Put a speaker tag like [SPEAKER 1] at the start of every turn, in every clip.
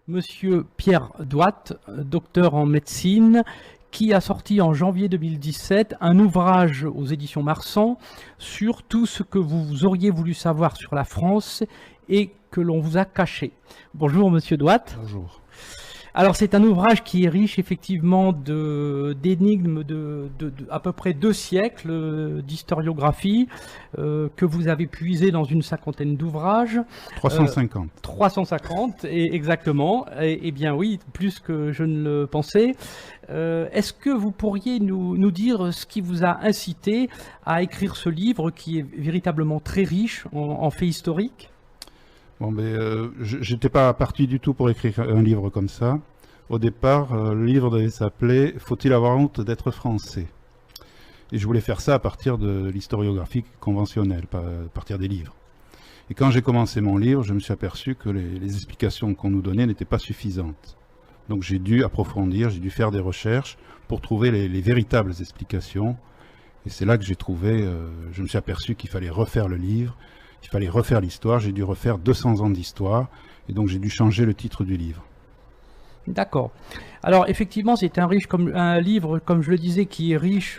[SPEAKER 1] Monsieur Pierre Douat, docteur en médecine, qui a sorti en janvier 2017 un ouvrage aux éditions Marsan sur tout ce que vous auriez voulu savoir sur la France et que l'on vous a caché. Bonjour Monsieur Douat.
[SPEAKER 2] Bonjour.
[SPEAKER 1] Alors c'est un ouvrage qui est riche effectivement d'énigmes de à peu près 2 siècles d'historiographie que vous avez puisé dans une cinquantaine d'ouvrages.
[SPEAKER 2] 350.
[SPEAKER 1] 350, exactement. Et bien oui, plus que je ne le pensais. Est-ce que vous pourriez nous dire ce qui vous a incité à écrire ce livre qui est véritablement très riche en faits historiques ?
[SPEAKER 2] Bon, je n'étais pas parti du tout pour écrire un livre comme ça. Au départ, le livre devait s'appeler « Faut-il avoir honte d'être français ?» Et je voulais faire ça à partir de l'historiographie conventionnelle, pas à partir des livres. Et quand j'ai commencé mon livre, je me suis aperçu que les explications qu'on nous donnait n'étaient pas suffisantes. Donc j'ai dû approfondir, j'ai dû faire des recherches pour trouver les véritables explications. Et c'est là que j'ai trouvé, je me suis aperçu qu'il fallait refaire le livre. Il fallait refaire l'histoire, j'ai dû refaire 200 ans d'histoire, et donc j'ai dû changer le titre du livre.
[SPEAKER 1] D'accord. Alors effectivement, c'est un livre, comme je le disais, qui est riche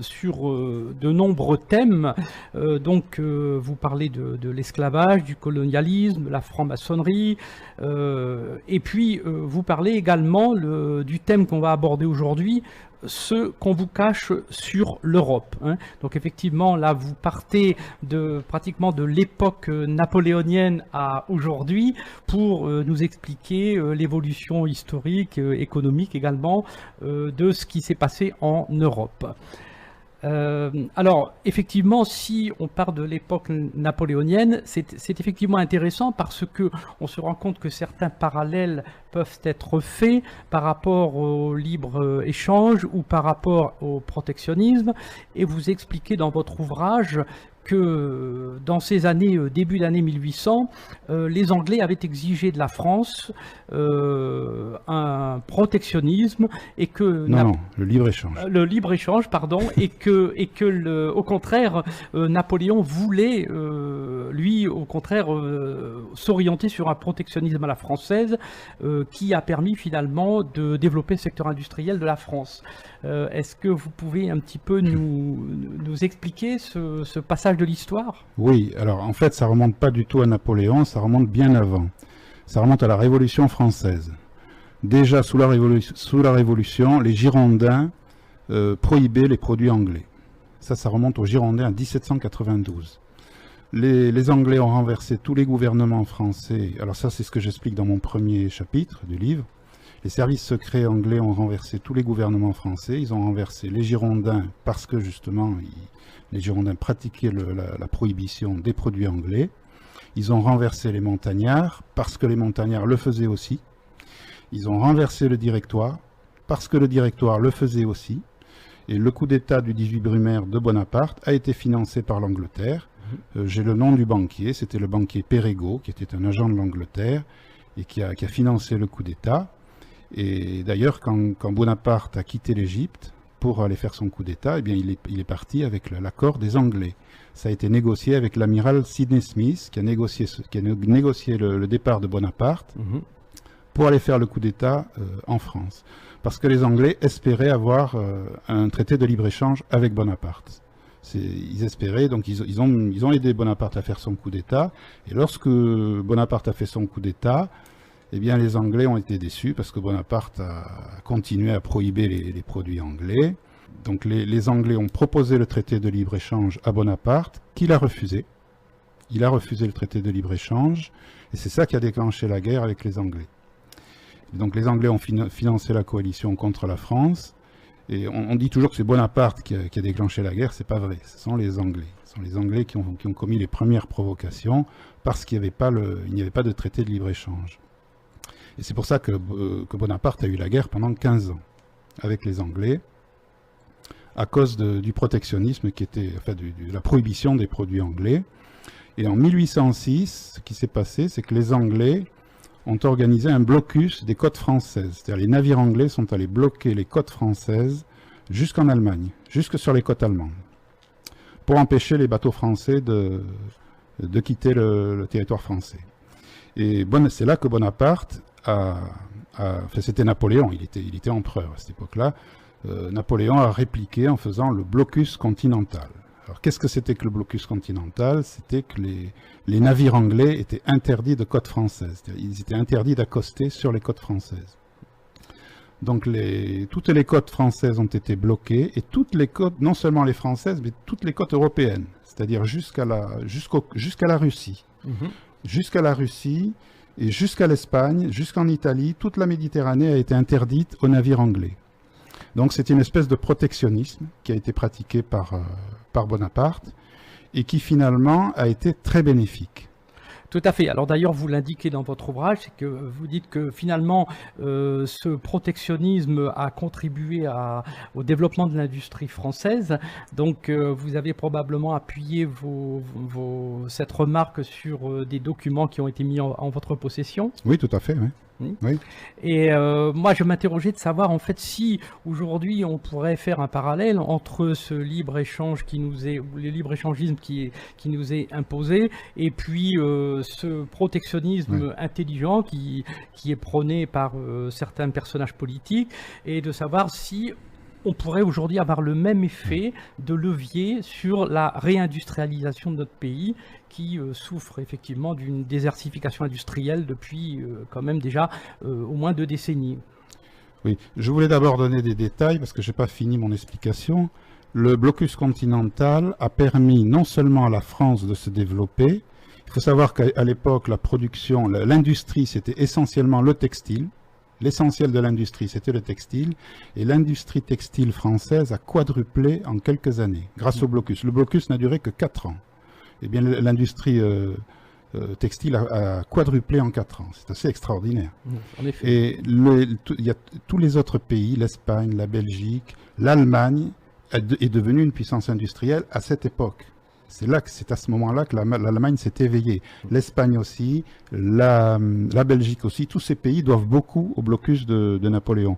[SPEAKER 1] sur de nombreux thèmes. Vous parlez de l'esclavage, du colonialisme, la franc-maçonnerie, et puis vous parlez également du thème qu'on va aborder aujourd'hui, ce qu'on vous cache sur l'Europe. Donc effectivement, là, vous partez pratiquement de l'époque napoléonienne à aujourd'hui pour nous expliquer l'évolution historique, économique également, de ce qui s'est passé en Europe. Alors, effectivement, si on part de l'époque napoléonienne, c'est effectivement intéressant parce que on se rend compte que certains parallèles peuvent être faits par rapport au libre-échange ou par rapport au protectionnisme, et vous expliquez dans votre ouvrage que dans ces années, début d'année 1800, les Anglais avaient exigé de la France un protectionnisme et que...
[SPEAKER 2] Non, le libre-échange.
[SPEAKER 1] Le libre-échange, pardon, au contraire, Napoléon voulait, lui, au contraire, s'orienter sur un protectionnisme à la française qui a permis finalement de développer le secteur industriel de la France. Est-ce que vous pouvez un petit peu nous expliquer ce passage de l'histoire?
[SPEAKER 2] Oui, alors en fait ça remonte pas du tout à Napoléon, ça remonte bien avant. Ça remonte à la Révolution française. Déjà sous la Révolution, les Girondins prohibaient les produits anglais. Ça remonte aux Girondins en 1792. Les Anglais ont renversé tous les gouvernements français. Alors ça c'est ce que j'explique dans mon premier chapitre du livre. Les services secrets anglais ont renversé tous les gouvernements français. Ils ont renversé les Girondins parce que justement les Girondins pratiquaient la prohibition des produits anglais. Ils ont renversé les montagnards parce que les montagnards le faisaient aussi. Ils ont renversé le directoire parce que le directoire le faisait aussi. Et le coup d'État du 18 Brumaire de Bonaparte a été financé par l'Angleterre. J'ai le nom du banquier, c'était le banquier Perregaux, qui était un agent de l'Angleterre et qui a financé le coup d'État. Et d'ailleurs, quand Bonaparte a quitté l'Égypte pour aller faire son coup d'État, eh bien, il est parti avec l'accord des Anglais. Ça a été négocié avec l'amiral Sidney Smith, qui a négocié le départ de Bonaparte pour aller faire le coup d'État en France. Parce que les Anglais espéraient avoir un traité de libre-échange avec Bonaparte. Ils espéraient, donc ils ont aidé Bonaparte à faire son coup d'État. Et lorsque Bonaparte a fait son coup d'État, eh bien, les Anglais ont été déçus parce que Bonaparte a continué à prohiber les produits anglais. Donc les Anglais ont proposé le traité de libre-échange à Bonaparte, qu'il a refusé. il a refusé le traité de libre-échange, et c'est ça qui a déclenché la guerre avec les Anglais. Et donc les Anglais ont financé la coalition contre la France, et on dit toujours que c'est Bonaparte qui a déclenché la guerre, c'est pas vrai, ce sont les Anglais. Ce sont les Anglais qui ont commis les premières provocations, parce qu'il n'y avait pas de traité de libre-échange. Et c'est pour ça que Bonaparte a eu la guerre pendant 15 ans avec les Anglais, à cause du protectionnisme qui était, enfin, de la prohibition des produits anglais. Et en 1806, ce qui s'est passé, c'est que les Anglais ont organisé un blocus des côtes françaises. C'est-à-dire les navires anglais sont allés bloquer les côtes françaises jusqu'en Allemagne, jusque sur les côtes allemandes, pour empêcher les bateaux français de quitter le territoire français. Et c'est là que Bonaparte enfin, c'était Napoléon, il était empereur à cette époque-là. Napoléon a répliqué en faisant le blocus continental. Alors qu'est-ce que c'était que le blocus continental? C'était que les navires anglais étaient interdits de côtes françaises. Ils étaient interdits d'accoster sur les côtes françaises. Donc toutes les côtes françaises ont été bloquées, et toutes les côtes, non seulement les françaises, mais toutes les côtes européennes, c'est-à-dire jusqu'à la Russie. Jusqu'à la Russie et jusqu'à l'Espagne, jusqu'en Italie, toute la Méditerranée a été interdite aux navires anglais. Donc c'est une espèce de protectionnisme qui a été pratiqué par Bonaparte et qui finalement a été très bénéfique.
[SPEAKER 1] Tout à fait. Alors d'ailleurs, vous l'indiquez dans votre ouvrage, c'est que vous dites que finalement, ce protectionnisme a contribué au développement de l'industrie française. Donc vous avez probablement appuyé cette remarque sur des documents qui ont été mis en votre possession.
[SPEAKER 2] Oui, tout à fait, oui. Oui.
[SPEAKER 1] Et moi, je m'interrogeais de savoir en fait si aujourd'hui on pourrait faire un parallèle entre ce libre-échange le libre-échangisme qui nous est imposé, et puis ce protectionnisme intelligent qui est prôné par certains personnages politiques, et de savoir si on pourrait aujourd'hui avoir le même effet de levier sur la réindustrialisation de notre pays, qui souffre effectivement d'une désertification industrielle depuis quand même déjà au moins 2 décennies.
[SPEAKER 2] Oui, je voulais d'abord donner des détails parce que je n'ai pas fini mon explication. Le blocus continental a permis non seulement à la France de se développer. Il faut savoir qu'à l'époque, l'industrie, c'était essentiellement le textile. L'essentiel de l'industrie, c'était le textile, et l'industrie textile française a quadruplé en quelques années, grâce au blocus. Le blocus n'a duré que 4 ans. Eh bien, l'industrie textile a quadruplé en 4 ans. C'est assez extraordinaire.
[SPEAKER 1] En effet.
[SPEAKER 2] Et il y a tous les autres pays, l'Espagne, la Belgique, l'Allemagne, est devenue une puissance industrielle à cette époque. C'est à ce moment-là que l'Allemagne s'est éveillée. L'Espagne aussi, la Belgique aussi, tous ces pays doivent beaucoup au blocus de Napoléon.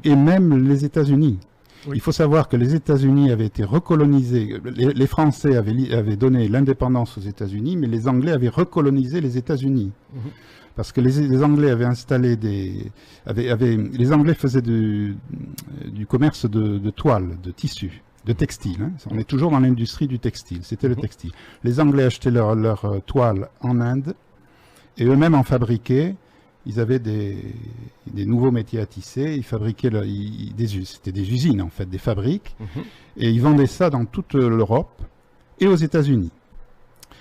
[SPEAKER 2] Et même les États-Unis. Oui. Il faut savoir que les États-Unis avaient été recolonisés. Les Français avaient donné l'indépendance aux États-Unis, mais les Anglais avaient recolonisé les États-Unis. Parce que les Anglais avaient installé les Anglais faisaient du commerce de toile, de tissu. De textile, hein. On est toujours dans l'industrie du textile, c'était le textile. Les Anglais achetaient leur toile en Inde, et eux-mêmes en fabriquaient. Ils avaient des nouveaux métiers à tisser, ils fabriquaient, c'était des usines en fait, des fabriques, et ils vendaient ça dans toute l'Europe et aux États-Unis.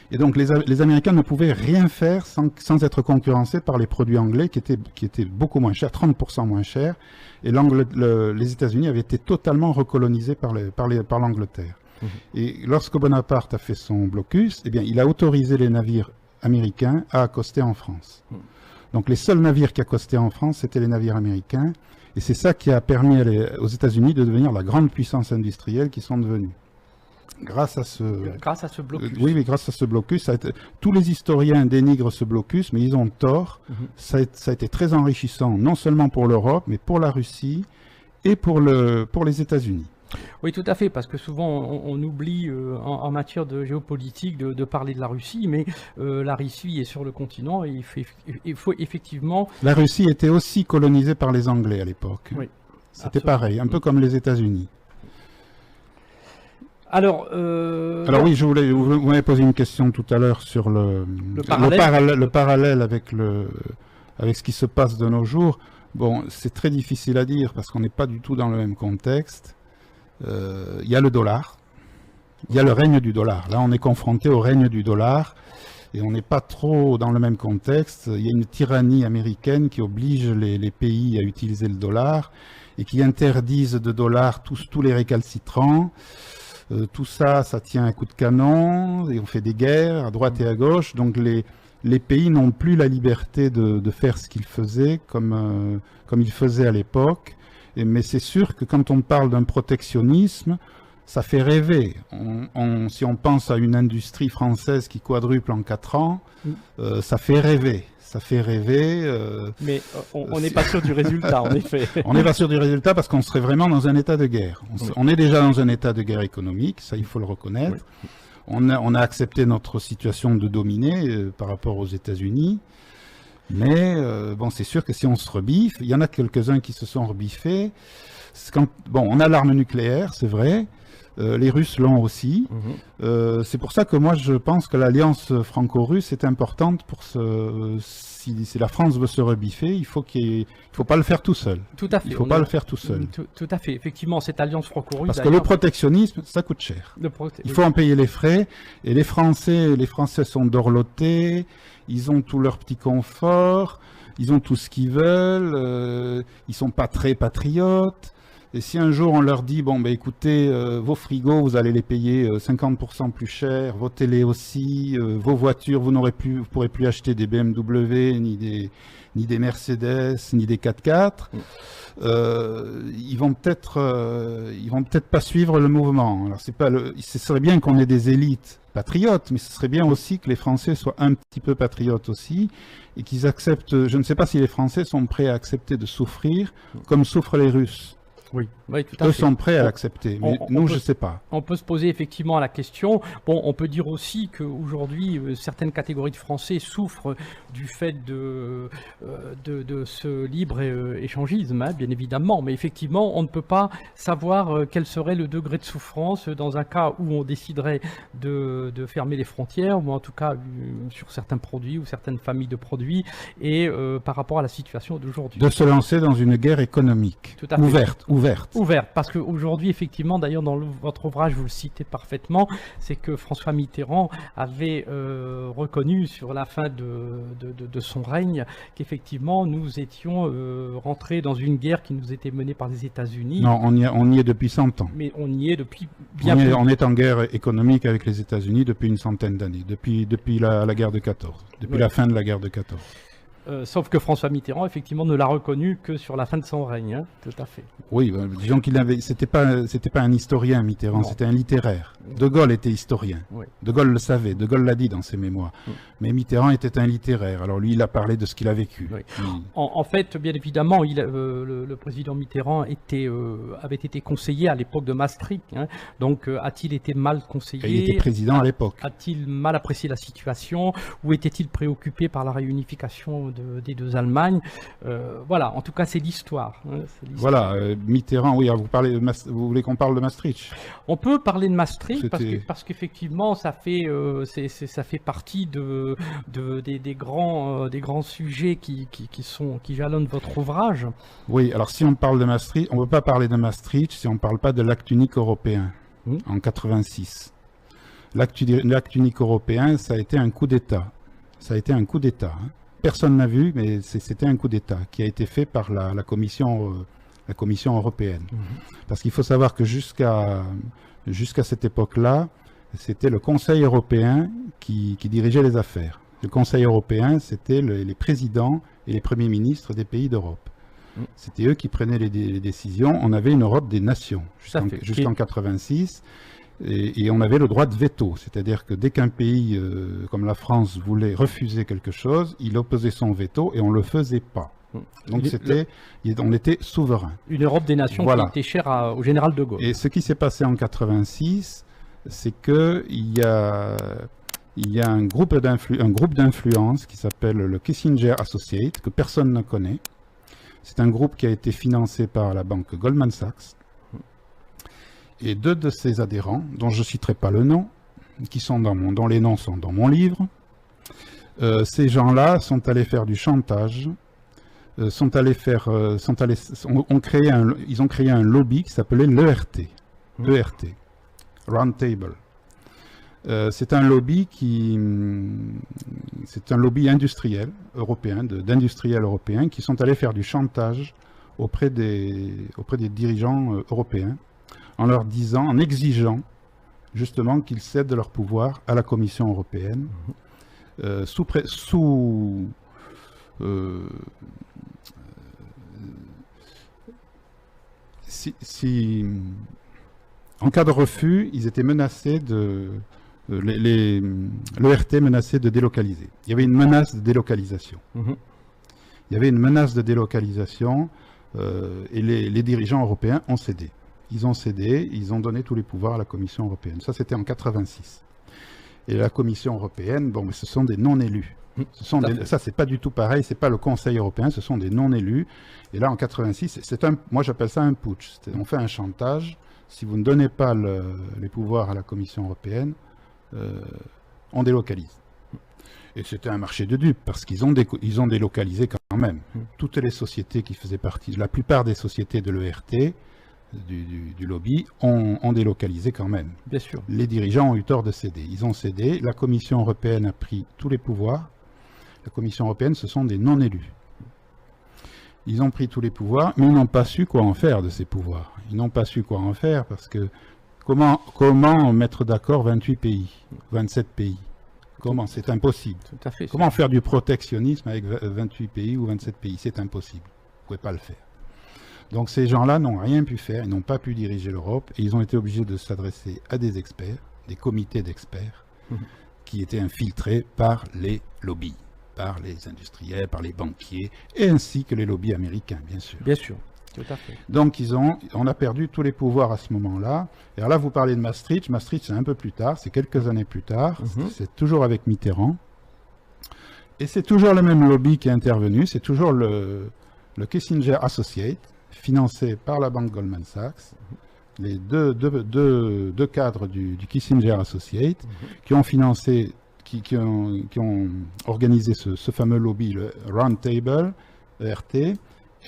[SPEAKER 2] Et donc les Américains ne pouvaient rien faire sans être concurrencés par les produits anglais qui étaient beaucoup moins chers, 30% moins chers, et les États-Unis avaient été totalement recolonisés par l'Angleterre. Et lorsque Bonaparte a fait son blocus, eh bien, il a autorisé les navires américains à accoster en France. Donc les seuls navires qui accostaient en France, c'était les navires américains, et c'est ça qui a permis aux États-Unis de devenir la grande puissance industrielle qu'ils sont devenus. Grâce à ce blocus. Oui, grâce à ce blocus. Tous les historiens dénigrent ce blocus, mais ils ont tort. Ça a été très enrichissant, non seulement pour l'Europe, mais pour la Russie et pour les États-Unis.
[SPEAKER 1] Oui, tout à fait, parce que souvent on oublie en matière de géopolitique de parler de la Russie, mais la Russie est sur le continent et il faut effectivement...
[SPEAKER 2] La Russie était aussi colonisée par les Anglais à l'époque. Oui, c'était pareil, un peu comme les États-Unis. Alors oui, vous m'avez posé une question tout à l'heure sur le parallèle avec ce qui se passe de nos jours. Bon, c'est très difficile à dire parce qu'on n'est pas du tout dans le même contexte. Il y a le dollar, il y a le règne du dollar. Là, on est confronté au règne du dollar. et on n'est pas trop dans le même contexte. Il y a une tyrannie américaine qui oblige les pays à utiliser le dollar et qui interdisent de dollars tous les récalcitrants. Tout ça, ça tient un coup de canon et on fait des guerres à droite et à gauche. Donc les pays n'ont plus la liberté de faire ce qu'ils faisaient comme ils faisaient à l'époque. Mais c'est sûr que quand on parle d'un protectionnisme, ça fait rêver. Si on pense à une industrie française qui quadruple en 4 ans, ça fait rêver. Ça fait rêver.
[SPEAKER 1] Mais on n'est pas sûr du résultat, en effet.
[SPEAKER 2] On n'est pas sûr du résultat parce qu'on serait vraiment dans un état de guerre. On est déjà dans un état de guerre économique, ça il faut le reconnaître. Oui. On a accepté notre situation de dominer par rapport aux États-Unis. Mais bon, c'est sûr que si on se rebiffe, il y en a quelques-uns qui se sont rebiffés. Bon, on a l'arme nucléaire, c'est vrai. Les Russes l'ont aussi. C'est pour ça que moi je pense que l'alliance franco-russe est importante pour si la France veut se rebiffer, il faut pas le faire tout seul.
[SPEAKER 1] Tout à fait.
[SPEAKER 2] Il faut pas le faire tout seul.
[SPEAKER 1] Tout à fait. Effectivement, cette alliance franco-russe.
[SPEAKER 2] Parce que le protectionnisme, ça coûte cher. Il faut en payer les frais. Et les Français sont dorlotés. Ils ont tout leur petit confort. Ils ont tout ce qu'ils veulent. Ils sont pas très patriotes. Et si un jour on leur dit, bon, ben écoutez, vos frigos, vous allez les payer 50% plus cher, vos télés aussi, vos voitures, vous pourrez plus acheter des BMW, ni des Mercedes, ni des 4x4, ils vont peut-être pas suivre le mouvement. Alors ce serait bien qu'on ait des élites patriotes, mais ce serait bien aussi que les Français soient un petit peu patriotes aussi, et qu'ils acceptent, je ne sais pas si les Français sont prêts à accepter de souffrir comme souffrent les Russes.
[SPEAKER 1] Oui, tout à fait.
[SPEAKER 2] Eux sont prêts à l'accepter, mais nous, je ne sais pas.
[SPEAKER 1] On peut se poser effectivement la question. Bon, on peut dire aussi qu'aujourd'hui, certaines catégories de Français souffrent du fait de ce libre-échangisme, hein, bien évidemment. Mais effectivement, on ne peut pas savoir quel serait le degré de souffrance dans un cas où on déciderait de fermer les frontières, ou en tout cas sur certains produits ou certaines familles de produits, et par rapport à la situation d'aujourd'hui.
[SPEAKER 2] De se lancer dans une guerre économique ouverte,
[SPEAKER 1] parce qu'aujourd'hui, effectivement, d'ailleurs, dans votre ouvrage, vous le citez parfaitement, c'est que François Mitterrand avait reconnu sur la fin de son règne qu'effectivement, nous étions rentrés dans une guerre qui nous était menée par les États-Unis.
[SPEAKER 2] Non, on y est depuis 100 ans.
[SPEAKER 1] Mais on y est depuis bien plus.
[SPEAKER 2] On est en guerre économique avec les États-Unis depuis une centaine d'années, depuis la guerre de 14, depuis la fin de la guerre de 14.
[SPEAKER 1] Sauf que François Mitterrand, effectivement, ne l'a reconnu que sur la fin de son règne, hein, tout à fait.
[SPEAKER 2] Oui, disons c'était pas un historien, Mitterrand, c'était un littéraire. De Gaulle était historien. Oui. De Gaulle le savait, De Gaulle l'a dit dans ses mémoires. Mais Mitterrand était un littéraire, alors lui, il a parlé de ce qu'il a vécu. Oui.
[SPEAKER 1] En fait, bien évidemment, le président Mitterrand avait été conseiller à l'époque de Maastricht, hein, donc a-t-il été mal conseillé?
[SPEAKER 2] Et il était président à l'époque.
[SPEAKER 1] A-t-il mal apprécié la situation? Ou était-il préoccupé par la réunification des deux Allemagnes? Voilà, en tout cas, c'est l'histoire. Hein,
[SPEAKER 2] voilà, Mitterrand, oui, vous voulez qu'on parle de Maastricht?
[SPEAKER 1] On peut parler de Maastricht parce qu'effectivement, ça fait partie des grands sujets qui jalonnent votre ouvrage.
[SPEAKER 2] Oui, alors si on parle de Maastricht, on ne peut pas parler de Maastricht si on ne parle pas de l'acte unique européen en 86. L'acte unique européen, ça a été un coup d'État. Ça a été un coup d'État. Hein. Personne n'a vu, mais c'était un coup d'État qui a été fait par la Commission européenne. Parce qu'il faut savoir que jusqu'à cette époque-là, c'était le Conseil européen qui dirigeait les affaires. Le Conseil européen, c'était les présidents et les premiers ministres des pays d'Europe. C'était eux qui prenaient les décisions. On avait une Europe des nations jusqu'en 86. Et on avait le droit de veto, c'est-à-dire que dès qu'un pays comme la France voulait refuser quelque chose, il opposait son veto et on ne le faisait pas. Donc on était souverain.
[SPEAKER 1] Une Europe des nations qui était chère au général de Gaulle.
[SPEAKER 2] Et ce qui s'est passé en 86, c'est qu'il y a un groupe d'influence qui s'appelle le Kissinger Associates, que personne ne connaît. C'est un groupe qui a été financé par la banque Goldman Sachs. Et 2 de ses adhérents, dont je ne citerai pas le nom, dont les noms sont dans mon livre, ces gens-là sont allés faire du chantage, ils ont créé un lobby qui s'appelait l'ERT, Round Table. C'est un lobby c'est un lobby industriel européen, d'industriels européens qui sont allés faire du chantage auprès des dirigeants européens en leur disant, en exigeant justement qu'ils cèdent leur pouvoir à la Commission européenne en cas de refus, ils étaient menacés l'ERT menaçait de délocaliser. Il y avait une menace de délocalisation. Il y avait une menace de délocalisation et les dirigeants européens ont cédé. Ils ont cédé, ils ont donné tous les pouvoirs à la Commission européenne. Ça, c'était en 86. Et la Commission européenne, bon, mais ce sont des non-élus. Ça, c'est pas du tout pareil, c'est pas le Conseil européen, ce sont des non-élus. Et là, en 86, moi j'appelle ça un putsch. On fait un chantage. Si vous ne donnez pas les pouvoirs à la Commission européenne, on délocalise. Et c'était un marché de dupes, parce qu'ils ont délocalisé quand même. Toutes les sociétés qui faisaient partie, la plupart des sociétés de l'ERT, du lobby, ont délocalisé quand même.
[SPEAKER 1] Bien sûr.
[SPEAKER 2] Les dirigeants ont eu tort de céder. Ils ont cédé, la Commission européenne a pris tous les pouvoirs. La Commission européenne, ce sont des non-élus. Ils ont pris tous les pouvoirs, mais ils n'ont pas su quoi en faire de ces pouvoirs. Ils n'ont pas su quoi en faire, parce que comment mettre d'accord 28 pays, 27 pays? Comment? C'est impossible.
[SPEAKER 1] Tout à fait.
[SPEAKER 2] Comment faire du protectionnisme avec 28 pays ou 27 pays? C'est impossible. Vous ne pouvez pas le faire. Donc ces gens-là n'ont rien pu faire, ils n'ont pas pu diriger l'Europe, et ils ont été obligés de s'adresser à des experts, des comités d'experts, qui étaient infiltrés par les lobbies, par les industriels, par les banquiers, et ainsi que les lobbies américains, bien sûr.
[SPEAKER 1] Bien sûr. Tout à fait.
[SPEAKER 2] Donc on a perdu tous les pouvoirs à ce moment-là. Et alors là, vous parlez de Maastricht. Maastricht, c'est un peu plus tard, c'est quelques années plus tard. C'est toujours avec Mitterrand. Et c'est toujours le même lobby qui est intervenu. C'est toujours le Kissinger Associates, financé par la banque Goldman Sachs. Les deux cadres du Kissinger Associates qui ont financé, qui ont organisé ce fameux lobby, le Round Table, ERT.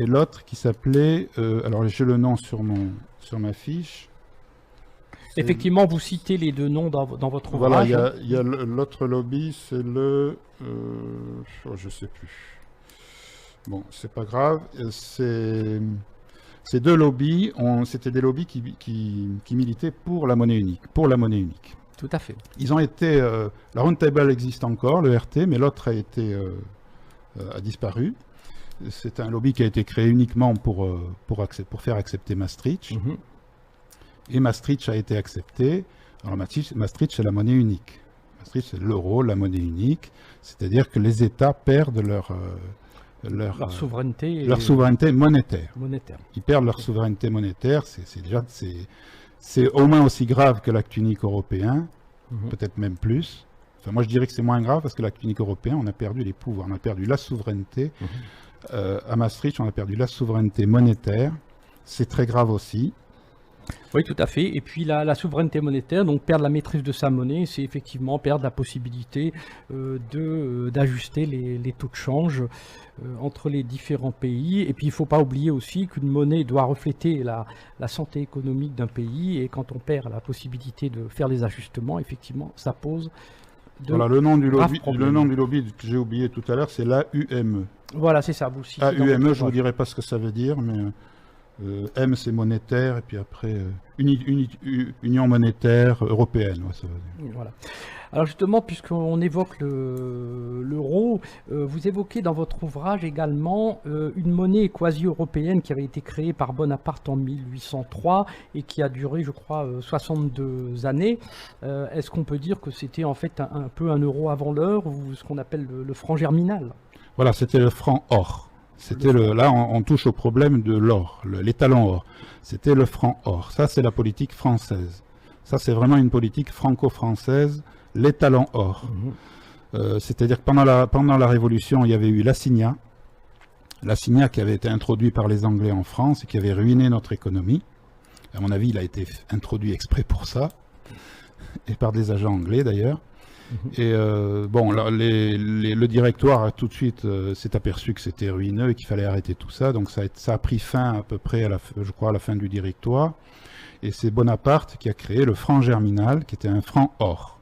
[SPEAKER 2] Et l'autre qui s'appelait, alors j'ai le nom sur ma fiche.
[SPEAKER 1] Effectivement, vous citez les deux noms dans votre ouvrage.
[SPEAKER 2] Voilà, il y a l'autre lobby, c'est je ne sais plus. Bon, c'est pas grave. Ces deux lobbies, c'était des lobbies qui militaient pour la monnaie unique.
[SPEAKER 1] Tout à fait.
[SPEAKER 2] Ils ont été, la Roundtable existe encore, le RT, mais l'autre a disparu. C'est un lobby qui a été créé uniquement pour faire accepter Maastricht. Et Maastricht a été accepté. Alors Maastricht, c'est la monnaie unique. Maastricht, c'est l'euro, la monnaie unique. C'est-à-dire que les États perdent leur souveraineté monétaire. Ils perdent leur souveraineté monétaire. C'est au moins aussi grave que l'acte unique européen, peut-être même plus. Enfin, moi, je dirais que c'est moins grave parce que l'acte unique européen, on a perdu les pouvoirs, on a perdu la souveraineté. À Maastricht, on a perdu la souveraineté monétaire. C'est très grave aussi.
[SPEAKER 1] Oui, tout à fait. Et puis la souveraineté monétaire, donc perdre la maîtrise de sa monnaie, c'est effectivement perdre la possibilité d'ajuster les taux de change entre les différents pays. Et puis il ne faut pas oublier aussi qu'une monnaie doit refléter la santé économique d'un pays. Et quand on perd la possibilité de faire les ajustements, effectivement, ça pose
[SPEAKER 2] voilà, le nom du lobby que j'ai oublié tout à l'heure, c'est l'AUME.
[SPEAKER 1] Voilà, c'est ça. Vous citez
[SPEAKER 2] AUME, je ne vous dirai pas ce que ça veut dire, mais M c'est monétaire, et puis après Union monétaire européenne. Ouais, ça veut dire.
[SPEAKER 1] Voilà. Alors justement, puisqu'on évoque l'euro, vous évoquez dans votre ouvrage également une monnaie quasi-européenne qui avait été créée par Bonaparte en 1803 et qui a duré, je crois, 62 années. Est-ce qu'on peut dire que c'était en fait un peu un euro avant l'heure, ou ce qu'on appelle le franc germinal?
[SPEAKER 2] Voilà, c'était le franc or. Là, on touche au problème de l'or, l'étalon or. C'était le franc or. Ça, c'est la politique française. Ça, c'est vraiment une politique franco-française. L'étalon or. C'est-à-dire que pendant la Révolution, il y avait eu l'assignat. L'assignat qui avait été introduit par les Anglais en France et qui avait ruiné notre économie. À mon avis, il a été introduit exprès pour ça. Et par des agents anglais d'ailleurs. Et bon, le directoire tout de suite s'est aperçu que c'était ruineux et qu'il fallait arrêter tout ça. Donc ça a pris fin à peu près, je crois, à la fin du directoire. Et c'est Bonaparte qui a créé le franc germinal, qui était un franc or.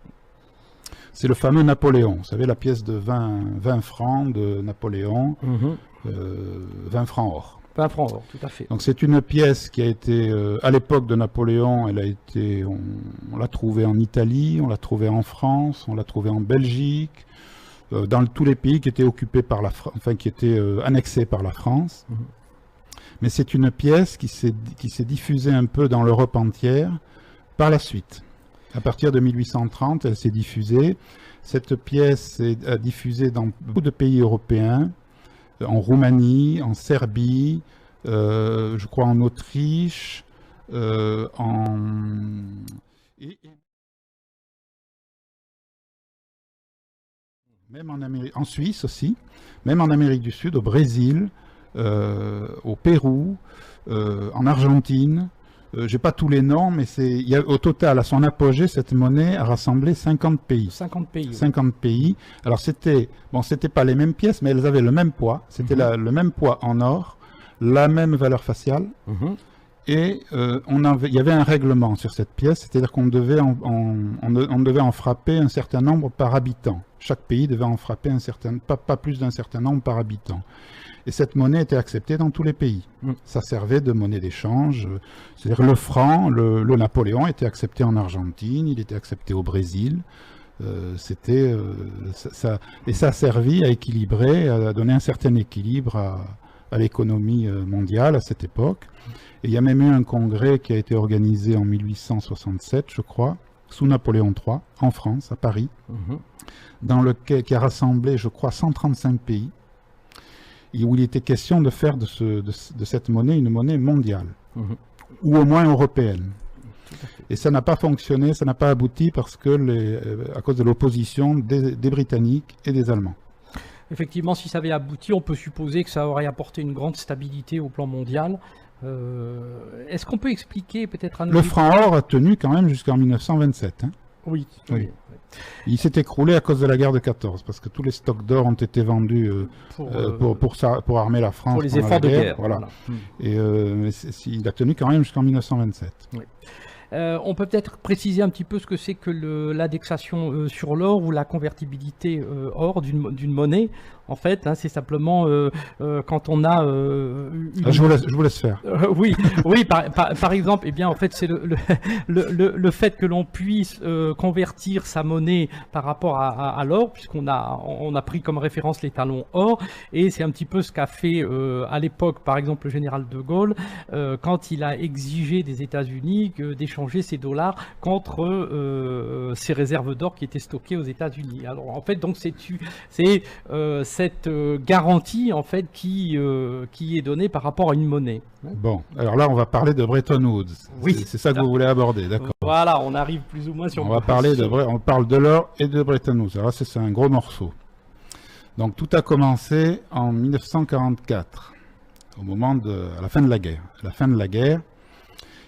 [SPEAKER 2] c'est le fameux Napoléon. Vous savez, la pièce de 20 francs de Napoléon, 20 francs or.
[SPEAKER 1] 20 francs or, tout à fait.
[SPEAKER 2] Donc c'est une pièce qui a été, à l'époque de Napoléon, elle a été, on l'a trouvée en Italie, on l'a trouvée en France, on l'a trouvée en Belgique, dans tous les pays qui étaient occupés par la France, enfin qui étaient annexés par la France. Mais c'est une pièce qui s'est diffusée un peu dans l'Europe entière par la suite. À partir de 1830, elle s'est diffusée. Cette pièce est diffusée dans beaucoup de pays européens, en Roumanie, en Serbie, je crois en Autriche, même en Suisse aussi, même en Amérique du Sud, au Brésil, au Pérou, en Argentine. J'ai pas tous les noms, mais au total, à son apogée, cette monnaie a rassemblé 50 pays.
[SPEAKER 1] 50 pays.
[SPEAKER 2] 50 pays. Alors c'était pas les mêmes pièces, mais elles avaient le même poids. C'était le même poids en or, la même valeur faciale. Et il y avait un règlement sur cette pièce, c'est-à-dire qu'on devait on devait en frapper un certain nombre par habitant. Chaque pays devait en frapper pas plus d'un certain nombre par habitant. Et cette monnaie était acceptée dans tous les pays. Ça servait de monnaie d'échange. C'est-à-dire le franc, le Napoléon était accepté en Argentine, il était accepté au Brésil. Et ça a servi à équilibrer, à donner un certain équilibre à l'économie mondiale à cette époque. Et il y a même eu un congrès qui a été organisé en 1867, je crois, sous Napoléon III, en France, à Paris, qui a rassemblé, je crois, 135 pays, et où il était question de faire de cette monnaie une monnaie mondiale, ou au moins européenne. Et ça n'a pas fonctionné, ça n'a pas abouti parce que à cause de l'opposition des Britanniques et des Allemands.
[SPEAKER 1] Effectivement, si ça avait abouti, on peut supposer que ça aurait apporté une grande stabilité au plan mondial. Est-ce qu'on peut expliquer peut-être
[SPEAKER 2] Le franc or a tenu quand même jusqu'en 1927. Hein.
[SPEAKER 1] Oui.
[SPEAKER 2] Il s'est écroulé à cause de la guerre de 14, parce que tous les stocks d'or ont été vendus pour armer la France.
[SPEAKER 1] Pour les efforts de guerre.
[SPEAKER 2] Voilà. Et il a tenu quand même jusqu'en 1927.
[SPEAKER 1] Oui. On peut peut-être préciser un petit peu ce que c'est que l'indexation sur l'or ou la convertibilité or d'une monnaie. En fait, hein, c'est simplement quand on a...
[SPEAKER 2] Je vous laisse faire.
[SPEAKER 1] Oui, par exemple, eh bien, en fait, c'est le fait que l'on puisse convertir sa monnaie par rapport à l'or, puisqu'on a pris comme référence les talons or, et c'est un petit peu ce qu'a fait à l'époque, par exemple, le général de Gaulle, quand il a exigé des États-Unis d'échanger ses dollars contre ses réserves d'or qui étaient stockées aux États-Unis. Alors, en fait, donc, c'est cette garantie en fait qui est donnée par rapport à une monnaie.
[SPEAKER 2] Bon, alors là on va parler de Bretton Woods. Oui, c'est ça que vous voulez aborder, d'accord.
[SPEAKER 1] Voilà, on arrive plus ou moins sur.
[SPEAKER 2] On parle de l'or et de Bretton Woods. Alors c'est un gros morceau. Donc tout a commencé en 1944, à la fin de la guerre. À la fin de la guerre,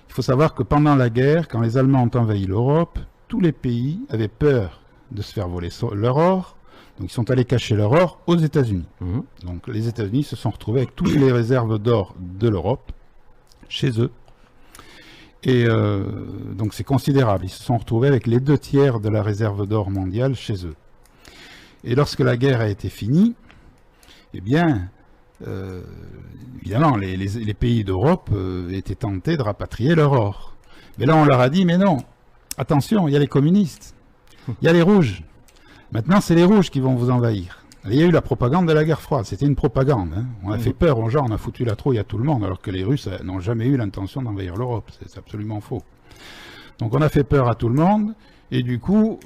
[SPEAKER 2] il faut savoir que pendant la guerre, quand les Allemands ont envahi l'Europe, tous les pays avaient peur de se faire voler leur or. Donc ils sont allés cacher leur or aux États-Unis. Donc les États-Unis se sont retrouvés avec toutes les réserves d'or de l'Europe chez eux. Et donc c'est considérable. Ils se sont retrouvés avec les 2/3 de la réserve d'or mondiale chez eux. Et lorsque la guerre a été finie, eh bien, évidemment, les pays d'Europe étaient tentés de rapatrier leur or. Mais là, on leur a dit, mais non, attention, il y a les communistes, il y a les rouges. Maintenant, c'est les rouges qui vont vous envahir. Il y a eu la propagande de la guerre froide. C'était une propagande. Hein. On a fait peur aux gens, on a foutu la trouille à tout le monde, alors que les Russes n'ont jamais eu l'intention d'envahir l'Europe. C'est absolument faux. Donc on a fait peur à tout le monde, et du coup,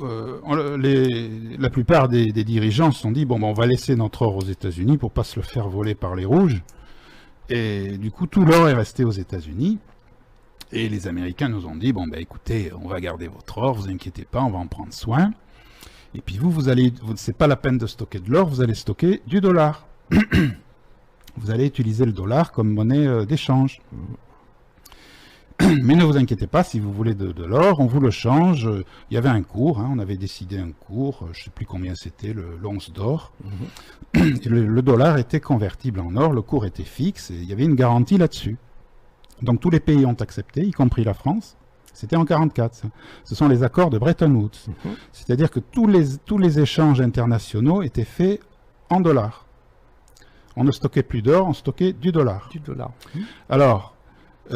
[SPEAKER 2] la plupart des dirigeants se sont dit, bon, on va laisser notre or aux États-Unis pour pas se le faire voler par les rouges. Et du coup, tout l'or est resté aux États-Unis. Et les Américains nous ont dit, bon, écoutez, on va garder votre or, vous inquiétez pas, on va en prendre soin. Et puis c'est pas la peine de stocker de l'or, vous allez stocker du dollar. Vous allez utiliser le dollar comme monnaie d'échange. Mais ne vous inquiétez pas, si vous voulez de l'or, on vous le change. Il y avait un cours, hein, on avait décidé un cours, je ne sais plus combien c'était, l'once d'or. Le dollar était convertible en or, le cours était fixe, et il y avait une garantie là-dessus. Donc tous les pays ont accepté, y compris la France. C'était en 1944. Ça. Ce sont les accords de Bretton Woods. C'est-à-dire que tous les échanges internationaux étaient faits en dollars. On ne stockait plus d'or, on stockait du dollar.
[SPEAKER 1] Du dollar.
[SPEAKER 2] Alors,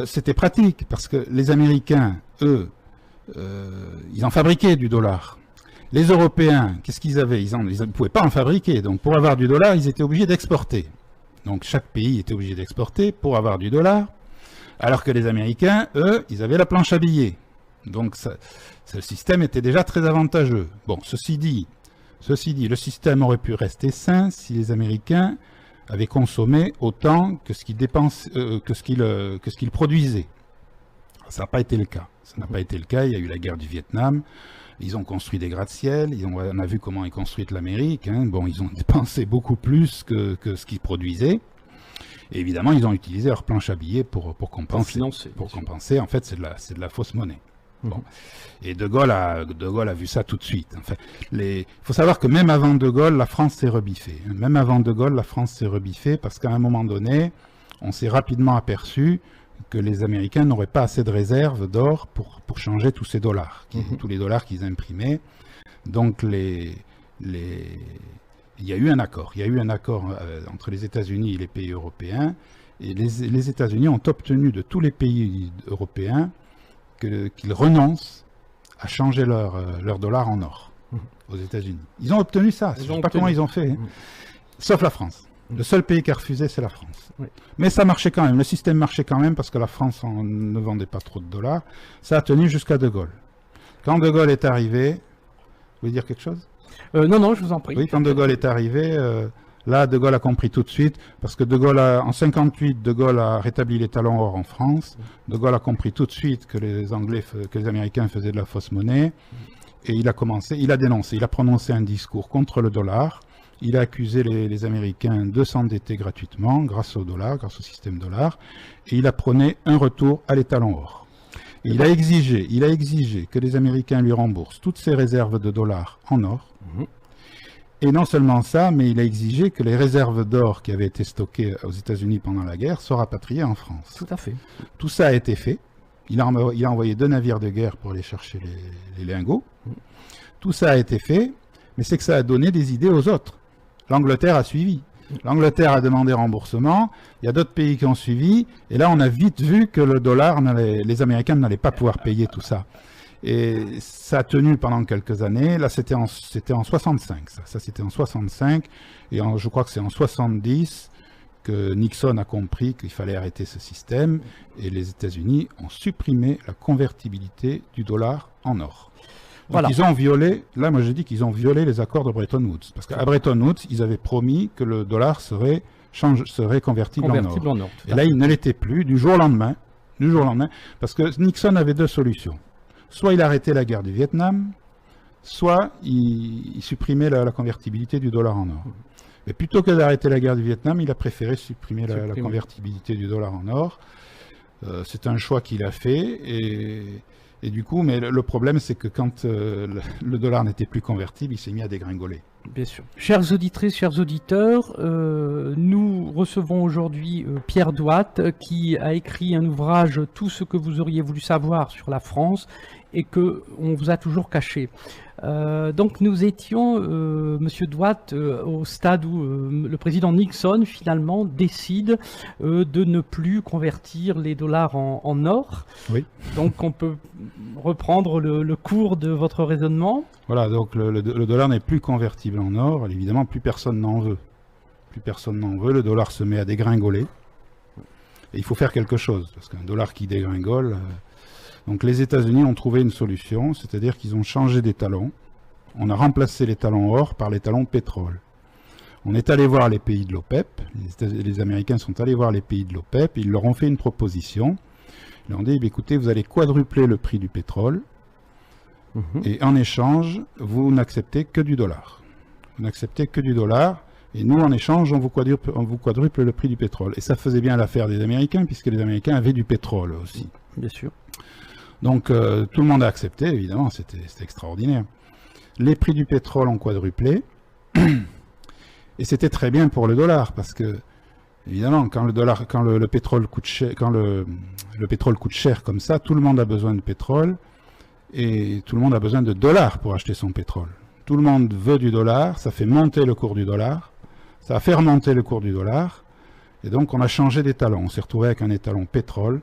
[SPEAKER 2] c'était pratique, parce que les Américains, eux, ils en fabriquaient du dollar. Les Européens, qu'est-ce qu'ils avaient? Ils ne pouvaient pas en fabriquer. Donc, pour avoir du dollar, ils étaient obligés d'exporter. Donc, chaque pays était obligé d'exporter pour avoir du dollar. Alors que les Américains, eux, ils avaient la planche à billets. Donc, ce système était déjà très avantageux. Bon, ceci dit, le système aurait pu rester sain si les Américains avaient consommé autant que ce qu'ils dépensaient, que ce qu'ils produisaient. Ça n'a pas été le cas. Ça n'a pas été le cas. Il y a eu la guerre du Vietnam. Ils ont construit des gratte-ciel. On a vu comment ils construisent l'Amérique. Hein. Bon, ils ont dépensé beaucoup plus que ce qu'ils produisaient. Et évidemment, ils ont utilisé leur planche à billets pour compenser. Pour compenser, en fait, c'est de la fausse monnaie. Bon. Et De Gaulle a vu ça tout de suite. Enfin, il faut savoir que même avant De Gaulle, la France s'est rebiffée. Même avant De Gaulle, la France s'est rebiffée parce qu'à un moment donné, on s'est rapidement aperçu que les Américains n'auraient pas assez de réserves d'or pour changer tous ces dollars, tous les dollars qu'ils imprimaient. Donc il y a eu un accord. Il y a eu un accord entre les États-Unis et les pays européens. Et les États-Unis ont obtenu de tous les pays européens qu'ils renoncent à changer leur dollar en or aux États-Unis. Ils ont obtenu ça. Je ne sais pas comment ils ont fait. Sauf la France. Le seul pays qui a refusé, c'est la France. Oui. Mais ça marchait quand même. Le système marchait quand même parce que la France ne vendait pas trop de dollars. Ça a tenu jusqu'à De Gaulle. Quand De Gaulle est arrivé, vous voulez dire quelque chose?
[SPEAKER 1] Non, je vous en prie.
[SPEAKER 2] Oui, quand De Gaulle est arrivé, là, De Gaulle a compris tout de suite, parce que en 58, De Gaulle a rétabli les talons or en France. De Gaulle a compris tout de suite que les Américains faisaient de la fausse monnaie. Et il a dénoncé, il a prononcé un discours contre le dollar. Il a accusé les Américains de s'endetter gratuitement grâce au dollar, grâce au système dollar. Et il a prôné un retour à l'étalon or. Et il a exigé que les Américains lui remboursent toutes ses réserves de dollars en or. Et non seulement ça, mais il a exigé que les réserves d'or qui avaient été stockées aux États-Unis pendant la guerre soient rapatriées en France.
[SPEAKER 1] Tout à fait.
[SPEAKER 2] Tout ça a été fait. Il a envoyé 2 navires de guerre pour aller chercher les lingots. Tout ça a été fait, mais c'est que ça a donné des idées aux autres. L'Angleterre a suivi. L'Angleterre a demandé remboursement, il y a d'autres pays qui ont suivi, et là on a vite vu que le dollar, les Américains n'allaient pas pouvoir payer tout ça. Et ça a tenu pendant quelques années. Là, c'était en 65. Ça c'était en 65. Et je crois que c'est en 70 que Nixon a compris qu'il fallait arrêter ce système. Et les États-Unis ont supprimé la convertibilité du dollar en or. Donc voilà. Ils ont violé, là moi je dis qu'ils ont violé les accords de Bretton Woods. Parce qu'à Bretton Woods, ils avaient promis que le dollar serait convertible en or. Et là, il ne l'était plus du jour au lendemain. Parce que Nixon avait 2 solutions. Soit il arrêtait la guerre du Vietnam, soit il supprimait la convertibilité du dollar en or. Mais plutôt que d'arrêter la guerre du Vietnam, il a préféré supprimer la convertibilité du dollar en or. C'est un choix qu'il a fait. Et du coup, mais le problème, c'est que quand le dollar n'était plus convertible, il s'est mis à dégringoler.
[SPEAKER 1] Bien sûr. Chères auditrices, chers auditeurs, nous recevons aujourd'hui Pierre Douat qui a écrit un ouvrage « Tout ce que vous auriez voulu savoir sur la France » et qu'on vous a toujours caché. Donc nous étions, Monsieur Douat, au stade où le président Nixon finalement décide de ne plus convertir les dollars en or. Oui. Donc on peut reprendre le cours de votre raisonnement.
[SPEAKER 2] Voilà, donc le dollar n'est plus convertible en or. Évidemment, plus personne n'en veut. Plus personne n'en veut. Le dollar se met à dégringoler. Et il faut faire quelque chose, parce qu'un dollar qui dégringole... Donc les États-Unis ont trouvé une solution, c'est-à-dire qu'ils ont changé d'étalon. On a remplacé l'étalon or par l'étalon pétrole. On est allé voir les pays de l'OPEP, les Américains sont allés voir les pays de l'OPEP, ils leur ont fait une proposition. Ils leur ont dit, écoutez, vous allez quadrupler le prix du pétrole, et en échange, vous n'acceptez que du dollar. Vous n'acceptez que du dollar, et nous, en échange, on vous quadruple le prix du pétrole. Et ça faisait bien l'affaire des Américains, puisque les Américains avaient du pétrole aussi.
[SPEAKER 1] Bien sûr.
[SPEAKER 2] Donc tout le monde a accepté, évidemment, c'était extraordinaire. Les prix du pétrole ont quadruplé, et c'était très bien pour le dollar, parce que Évidemment, quand le pétrole coûte cher, le pétrole coûte cher comme ça, tout le monde a besoin de pétrole et tout le monde a besoin de dollars pour acheter son pétrole. Tout le monde veut du dollar, ça fait monter le cours du dollar, ça a fait remonter le cours du dollar, et donc on a changé d'étalon. On s'est retrouvé avec un étalon pétrole,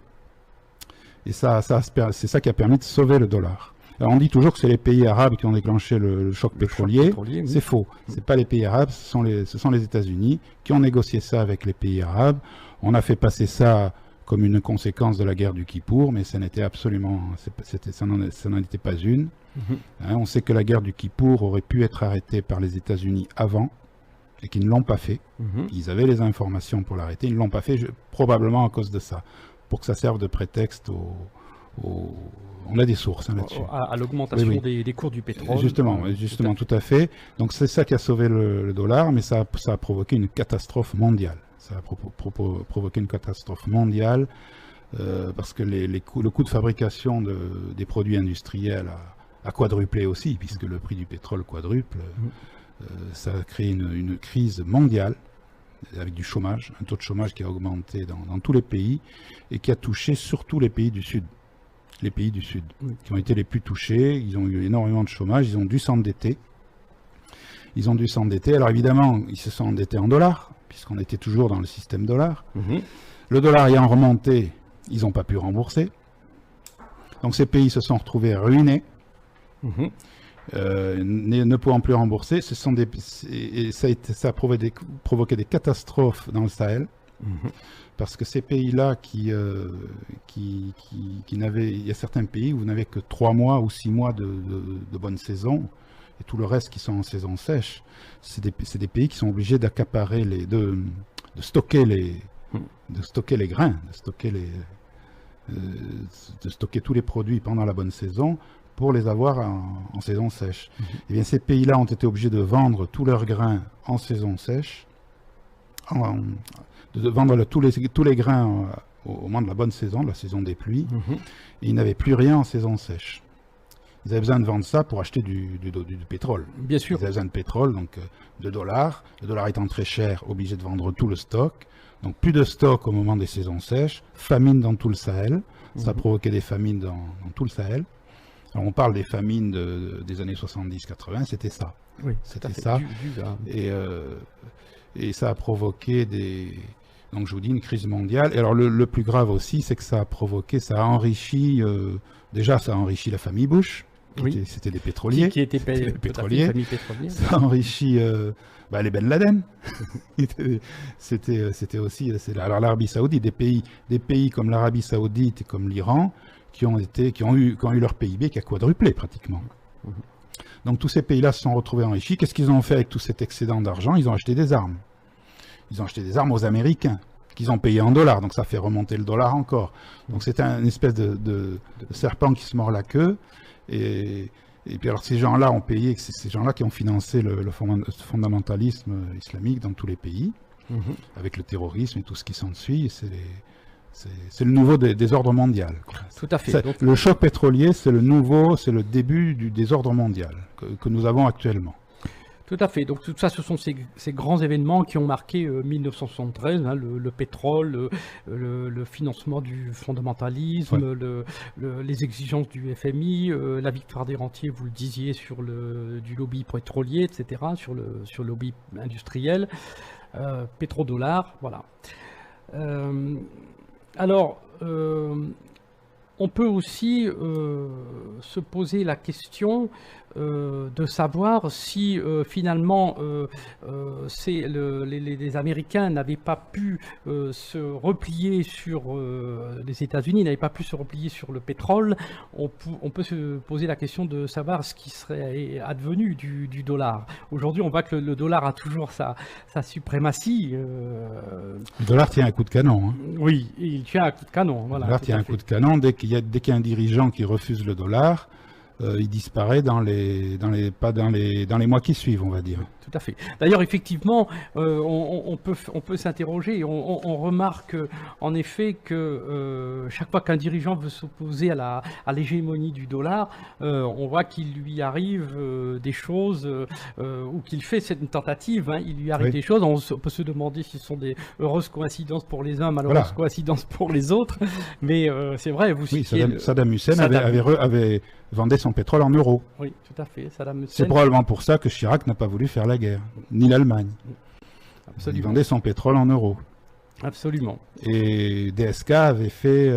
[SPEAKER 2] et c'est ça qui a permis de sauver le dollar. Alors on dit toujours que c'est les pays arabes qui ont déclenché le choc pétrolier. Oui. C'est faux. C'est pas les pays arabes, ce sont les États-Unis qui ont négocié ça avec les pays arabes. On a fait passer ça comme une conséquence de la guerre du Kippour, mais ça n'était absolument, ça n'en était pas une. Hein, on sait que la guerre du Kippour aurait pu être arrêtée par les États-Unis avant, et qu'ils ne l'ont pas fait. Ils avaient les informations pour l'arrêter, ils ne l'ont pas fait, probablement à cause de ça, pour que ça serve de prétexte on a des sources hein, là-dessus.
[SPEAKER 1] À l'augmentation des cours du pétrole.
[SPEAKER 2] Justement, tout à fait. Donc c'est ça qui a sauvé le dollar, mais ça a provoqué une catastrophe mondiale. Ça a provoqué une catastrophe mondiale parce que le coût de fabrication des produits industriels a quadruplé aussi, puisque le prix du pétrole quadruple. Ça a créé une crise mondiale avec du chômage, un taux de chômage qui a augmenté dans tous les pays et qui a touché surtout les pays du Sud. Les pays du Sud qui ont été les plus touchés, ils ont eu énormément de chômage, ils ont dû s'endetter. Alors évidemment, ils se sont endettés en dollars, puisqu'on était toujours dans le système dollar. Le dollar ayant remonté, ils n'ont pas pu rembourser. Donc ces pays se sont retrouvés ruinés. Ne pouvant plus rembourser, ça a provoqué des catastrophes dans le Sahel, parce que ces pays-là il y a certains pays où vous n'avez que 3 mois ou 6 mois de bonne saison, et tout le reste qui sont en saison sèche, c'est des pays qui sont obligés d'accaparer de stocker les grains, de stocker tous les produits pendant la bonne saison, pour les avoir en saison sèche. Et bien ces pays-là ont été obligés de vendre tous leurs grains en saison sèche, de vendre tous les grains au moment de la bonne saison, de la saison des pluies, et ils n'avaient plus rien en saison sèche. Ils avaient besoin de vendre ça pour acheter du pétrole.
[SPEAKER 1] Bien sûr.
[SPEAKER 2] Ils avaient besoin de pétrole, donc de dollars. Le dollar étant très cher, obligé de vendre tout le stock. Donc plus de stock au moment des saisons sèches, famine dans tout le Sahel. Ça a provoqué des famines dans tout le Sahel. Alors on parle des famines des années 70-80, c'était ça.
[SPEAKER 1] Oui,
[SPEAKER 2] c'était ça. Et ça a provoqué donc je vous dis, une crise mondiale. Et alors le plus grave aussi, c'est que ça a enrichi, déjà ça a enrichi la famille Bush. C'était des pétroliers.
[SPEAKER 1] Qui étaient pétroliers.
[SPEAKER 2] Ça a enrichi les Ben Laden. C'était aussi, alors l'Arabie Saoudite, des pays comme l'Arabie Saoudite et comme l'Iran, qui ont eu leur PIB qui a quadruplé pratiquement. Donc tous ces pays-là se sont retrouvés enrichis. Qu'est-ce qu'ils ont fait avec tout cet excédent d'argent? Ils ont acheté des armes. Ils ont acheté des armes aux Américains, qu'ils ont payé en dollars, donc ça fait remonter le dollar encore. Donc c'est une espèce de serpent qui se mord la queue. Et puis alors ces gens-là ont payé, c'est ces gens-là qui ont financé le fondamentalisme islamique dans tous les pays, avec le terrorisme et tout ce qui s'ensuit. C'est le nouveau désordre mondial.
[SPEAKER 1] Tout à fait. Donc,
[SPEAKER 2] le choc pétrolier, c'est le début du désordre mondial que nous avons actuellement.
[SPEAKER 1] Tout à fait. Donc tout ça, ce sont ces grands événements qui ont marqué 1973, hein, le pétrole, le financement du fondamentalisme, les exigences du FMI, la victoire des rentiers, vous le disiez, du lobby pétrolier, etc., sur le lobby industriel, pétrodollar, voilà. Alors, on peut aussi se poser la question de savoir si finalement les Américains n'avaient pas pu se replier sur les États-Unis, n'avaient pas pu se replier sur le pétrole. On peut se poser la question de savoir ce qui serait advenu du dollar. Aujourd'hui, on voit que le dollar a toujours sa suprématie.
[SPEAKER 2] Le dollar tient un coup de canon. Hein.
[SPEAKER 1] Oui, il tient un coup de canon. Voilà,
[SPEAKER 2] le dollar tient un coup de canon. Dès qu'il y a un dirigeant qui refuse le dollar, il disparaît dans les mois qui suivent, on va dire.
[SPEAKER 1] tout à fait. D'ailleurs, effectivement, on peut s'interroger. On remarque en effet que chaque fois qu'un dirigeant veut s'opposer à l'hégémonie du dollar, on voit qu'il lui arrive des choses, ou qu'il fait cette tentative. Hein, il lui arrive des choses. On peut se demander si ce sont des heureuses coïncidences pour les uns, malheureuses coïncidences pour les autres. Mais c'est vrai, vous citiez...
[SPEAKER 2] Saddam Hussein avait vendait son pétrole en euros.
[SPEAKER 1] Oui, tout à fait.
[SPEAKER 2] C'est probablement pour ça que Chirac n'a pas voulu faire la guerre, ni l'Allemagne. Il vendait son pétrole en euros.
[SPEAKER 1] Absolument.
[SPEAKER 2] Et DSK avait fait...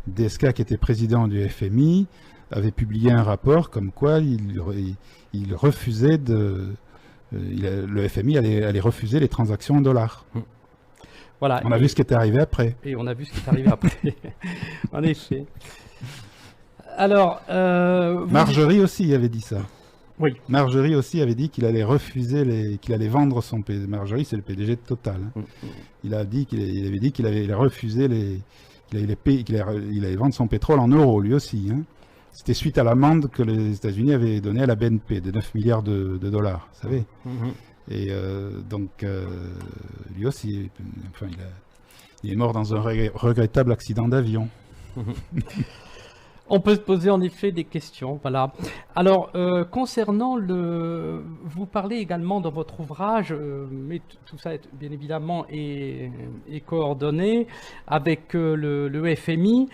[SPEAKER 2] DSK, qui était président du FMI, avait publié un rapport comme quoi il refusait de... le FMI allait refuser les transactions en dollars.
[SPEAKER 1] Voilà.
[SPEAKER 2] On a vu ce qui est arrivé après.
[SPEAKER 1] Et on a vu ce qui est arrivé après. En effet. Alors,
[SPEAKER 2] Marjorie aussi avait dit ça.
[SPEAKER 1] Oui.
[SPEAKER 2] Marjorie aussi avait dit qu'il allait refuser qu'il allait vendre son PDG. Marjorie, c'est le PDG de Total. Hein. Il avait dit qu'il allait refuser qu'il allait vendre son pétrole en euros, lui aussi. Hein. C'était suite à l'amende que les États-Unis avaient donnée à la BNP de 9 milliards de dollars, vous savez. Et donc, lui aussi, enfin, il est mort dans un regrettable accident d'avion.
[SPEAKER 1] On peut se poser en effet des questions, voilà. Alors, concernant vous parlez également dans votre ouvrage, mais tout ça bien évidemment est coordonné avec le FMI.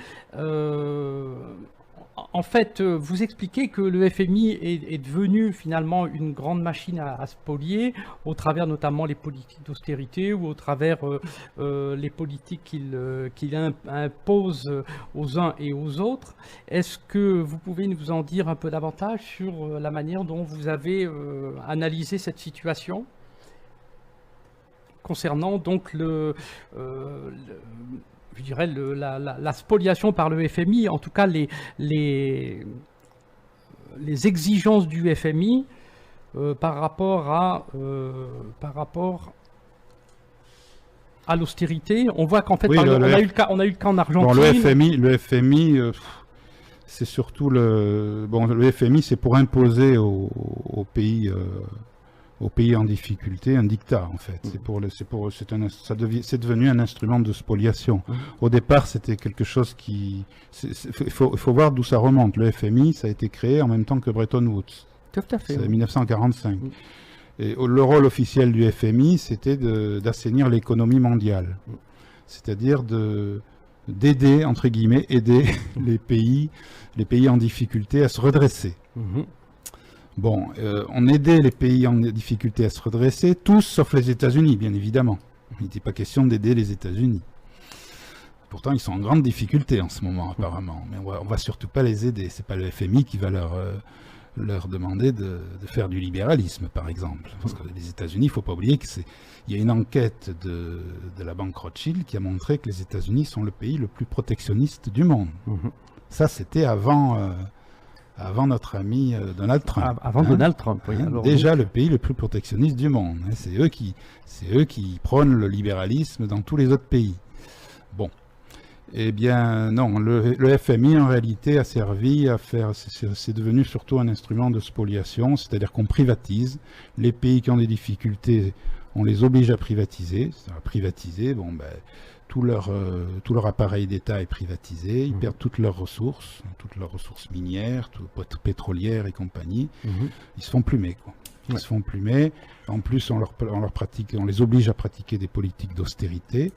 [SPEAKER 1] En fait, vous expliquez que le FMI est devenu finalement une grande machine à spolier, au travers notamment les politiques d'austérité ou au travers les politiques qu'il impose aux uns et aux autres. Est-ce que vous pouvez nous en dire un peu davantage sur la manière dont vous avez analysé cette situation concernant donc je dirais la spoliation par le FMI, en tout cas les exigences du FMI par rapport à l'austérité. On voit qu'en fait, on a eu le cas en Argentine.
[SPEAKER 2] Bon, le FMI c'est surtout le FMI, c'est pour imposer aux pays en difficulté un dictat, en fait. C'est devenu un instrument de spoliation. Au départ, c'était quelque chose qui... Il faut voir d'où ça remonte. Le FMI, ça a été créé en même temps que Bretton Woods.
[SPEAKER 1] Tout à fait.
[SPEAKER 2] C'est 1945. Et le rôle officiel du FMI, c'était d'assainir l'économie mondiale. C'est-à-dire d'aider, entre guillemets, les pays en difficulté à se redresser. Bon, on aidait les pays en difficulté à se redresser, tous sauf les États-Unis, bien évidemment. Il n'était pas question d'aider les États-Unis. Pourtant, ils sont en grande difficulté en ce moment, apparemment. Mais on va surtout pas les aider. C'est pas le FMI qui va leur demander de faire du libéralisme, par exemple. Parce que les États-Unis, il ne faut pas oublier qu'il y a une enquête de la banque Rothschild qui a montré que les États-Unis sont le pays le plus protectionniste du monde. Ça, c'était avant notre ami Donald Trump.
[SPEAKER 1] Avant Donald Trump, oui.
[SPEAKER 2] Alors, déjà le pays le plus protectionniste du monde. Hein. C'est eux qui prônent le libéralisme dans tous les autres pays. Bon. Eh bien, non, le FMI, en réalité, a servi à faire... C'est devenu surtout un instrument de spoliation, c'est-à-dire qu'on privatise. Les pays qui ont des difficultés, on les oblige à privatiser. À privatiser, bon, ben... Tout leur appareil d'État est privatisé, ils perdent toutes leurs ressources minières, pétrolières et compagnie. Ils se font plumer, quoi. Ils se font plumer. En plus, on les oblige à pratiquer des politiques d'austérité.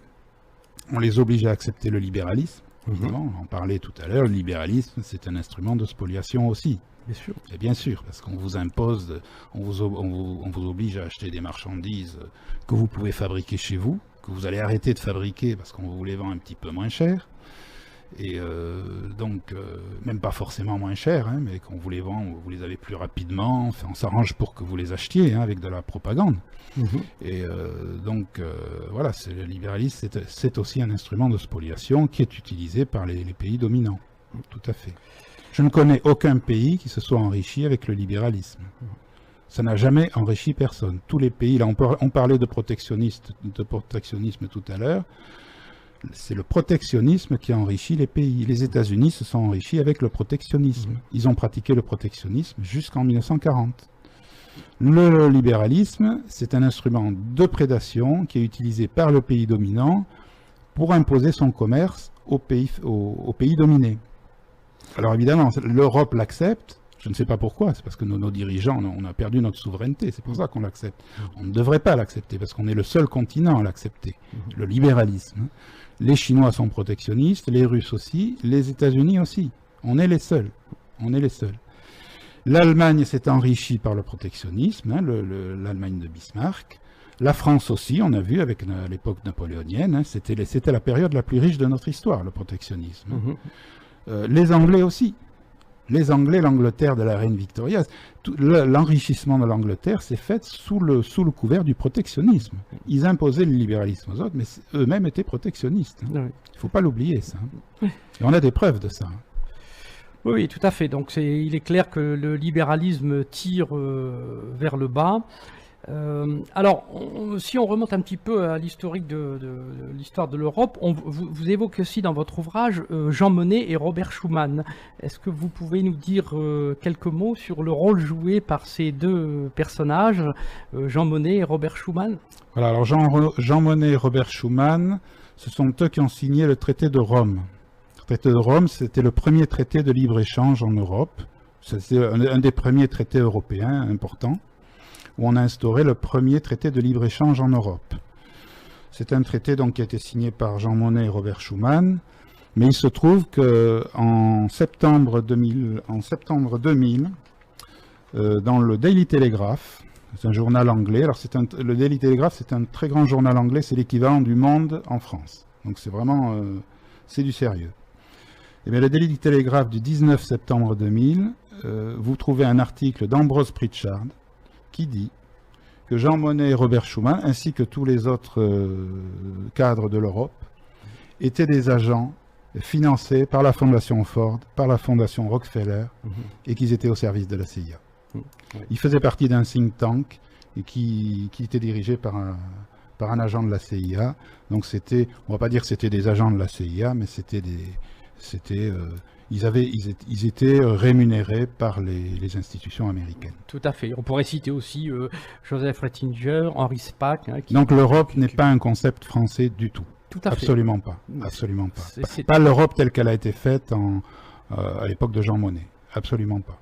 [SPEAKER 2] On les oblige à accepter le libéralisme. Évidemment, on en parlait tout à l'heure, le libéralisme, c'est un instrument de spoliation aussi.
[SPEAKER 1] Bien sûr.
[SPEAKER 2] Et bien sûr, parce qu'on vous impose, on vous oblige à acheter des marchandises que vous pouvez fabriquer chez vous, que vous allez arrêter de fabriquer parce qu'on vous les vend un petit peu moins cher. Et donc, même pas forcément moins cher, hein, mais qu'on vous les vend, vous les avez plus rapidement. Enfin, on s'arrange pour que vous les achetiez hein, avec de la propagande. Et donc, voilà, le libéralisme, c'est aussi un instrument de spoliation qui est utilisé par les pays dominants. Tout à fait. Je ne connais aucun pays qui se soit enrichi avec le libéralisme. Ça n'a jamais enrichi personne. Tous les pays, là, on parlait de protectionnisme tout à l'heure. C'est le protectionnisme qui a enrichi les pays. Les États-Unis se sont enrichis avec le protectionnisme. Ils ont pratiqué le protectionnisme jusqu'en 1940. Le libéralisme, c'est un instrument de prédation qui est utilisé par le pays dominant pour imposer son commerce aux pays dominés. Alors évidemment, l'Europe l'accepte. Je ne sais pas pourquoi, c'est parce que nos dirigeants, on a perdu notre souveraineté, c'est pour ça qu'on l'accepte. On ne devrait pas l'accepter, parce qu'on est le seul continent à l'accepter, le libéralisme. Les Chinois sont protectionnistes, les Russes aussi, les États-Unis aussi. On est les seuls. On est les seuls. L'Allemagne s'est enrichie par le protectionnisme, hein, l'Allemagne de Bismarck. La France aussi, on a vu avec l'époque napoléonienne, hein, c'était la période la plus riche de notre histoire, le protectionnisme. Les Anglais aussi. Les Anglais, l'Angleterre de la reine Victoria, l'enrichissement de l'Angleterre s'est fait sous le couvert du protectionnisme. Ils imposaient le libéralisme aux autres, mais eux-mêmes étaient protectionnistes. Il ne faut pas l'oublier, ça. Et on a des preuves de ça.
[SPEAKER 1] Oui, tout à fait. Donc il est clair que le libéralisme tire vers le bas. Alors, si on remonte un petit peu à l'historique de l'histoire de l'Europe, vous évoquez aussi dans votre ouvrage Jean Monnet et Robert Schuman. Est-ce que vous pouvez nous dire quelques mots sur le rôle joué par ces deux personnages, Jean Monnet et Robert Schuman?
[SPEAKER 2] Voilà, alors Jean Monnet et Robert Schuman, ce sont eux qui ont signé le traité de Rome. Le traité de Rome, c'était le premier traité de libre-échange en Europe. C'était un des premiers traités européens importants, où on a instauré le premier traité de libre-échange en Europe. C'est un traité donc, qui a été signé par Jean Monnet et Robert Schuman, mais il se trouve qu'en septembre 2000, dans le Daily Telegraph, c'est un journal anglais, alors le Daily Telegraph c'est un très grand journal anglais, c'est l'équivalent du Monde en France, donc c'est vraiment, c'est du sérieux. Et bien, le Daily Telegraph du 19 septembre 2000, vous trouvez un article d'Ambrose Pritchard, qui dit que Jean Monnet et Robert Schuman, ainsi que tous les autres cadres de l'Europe, étaient des agents financés par la Fondation Ford, par la Fondation Rockefeller, et qu'ils étaient au service de la CIA. Ils faisaient partie d'un think tank et qui était dirigé par un agent de la CIA. Donc c'était, on ne va pas dire que c'était des agents de la CIA, mais ils étaient rémunérés par les institutions américaines.
[SPEAKER 1] Tout à fait. On pourrait citer aussi Joseph Ratzinger, Henri Spaak. Hein,
[SPEAKER 2] donc l'Europe n'est pas un concept français du tout.
[SPEAKER 1] Tout à fait.
[SPEAKER 2] Absolument pas. Absolument pas. Pas l'Europe telle qu'elle a été faite à l'époque de Jean Monnet. Absolument pas.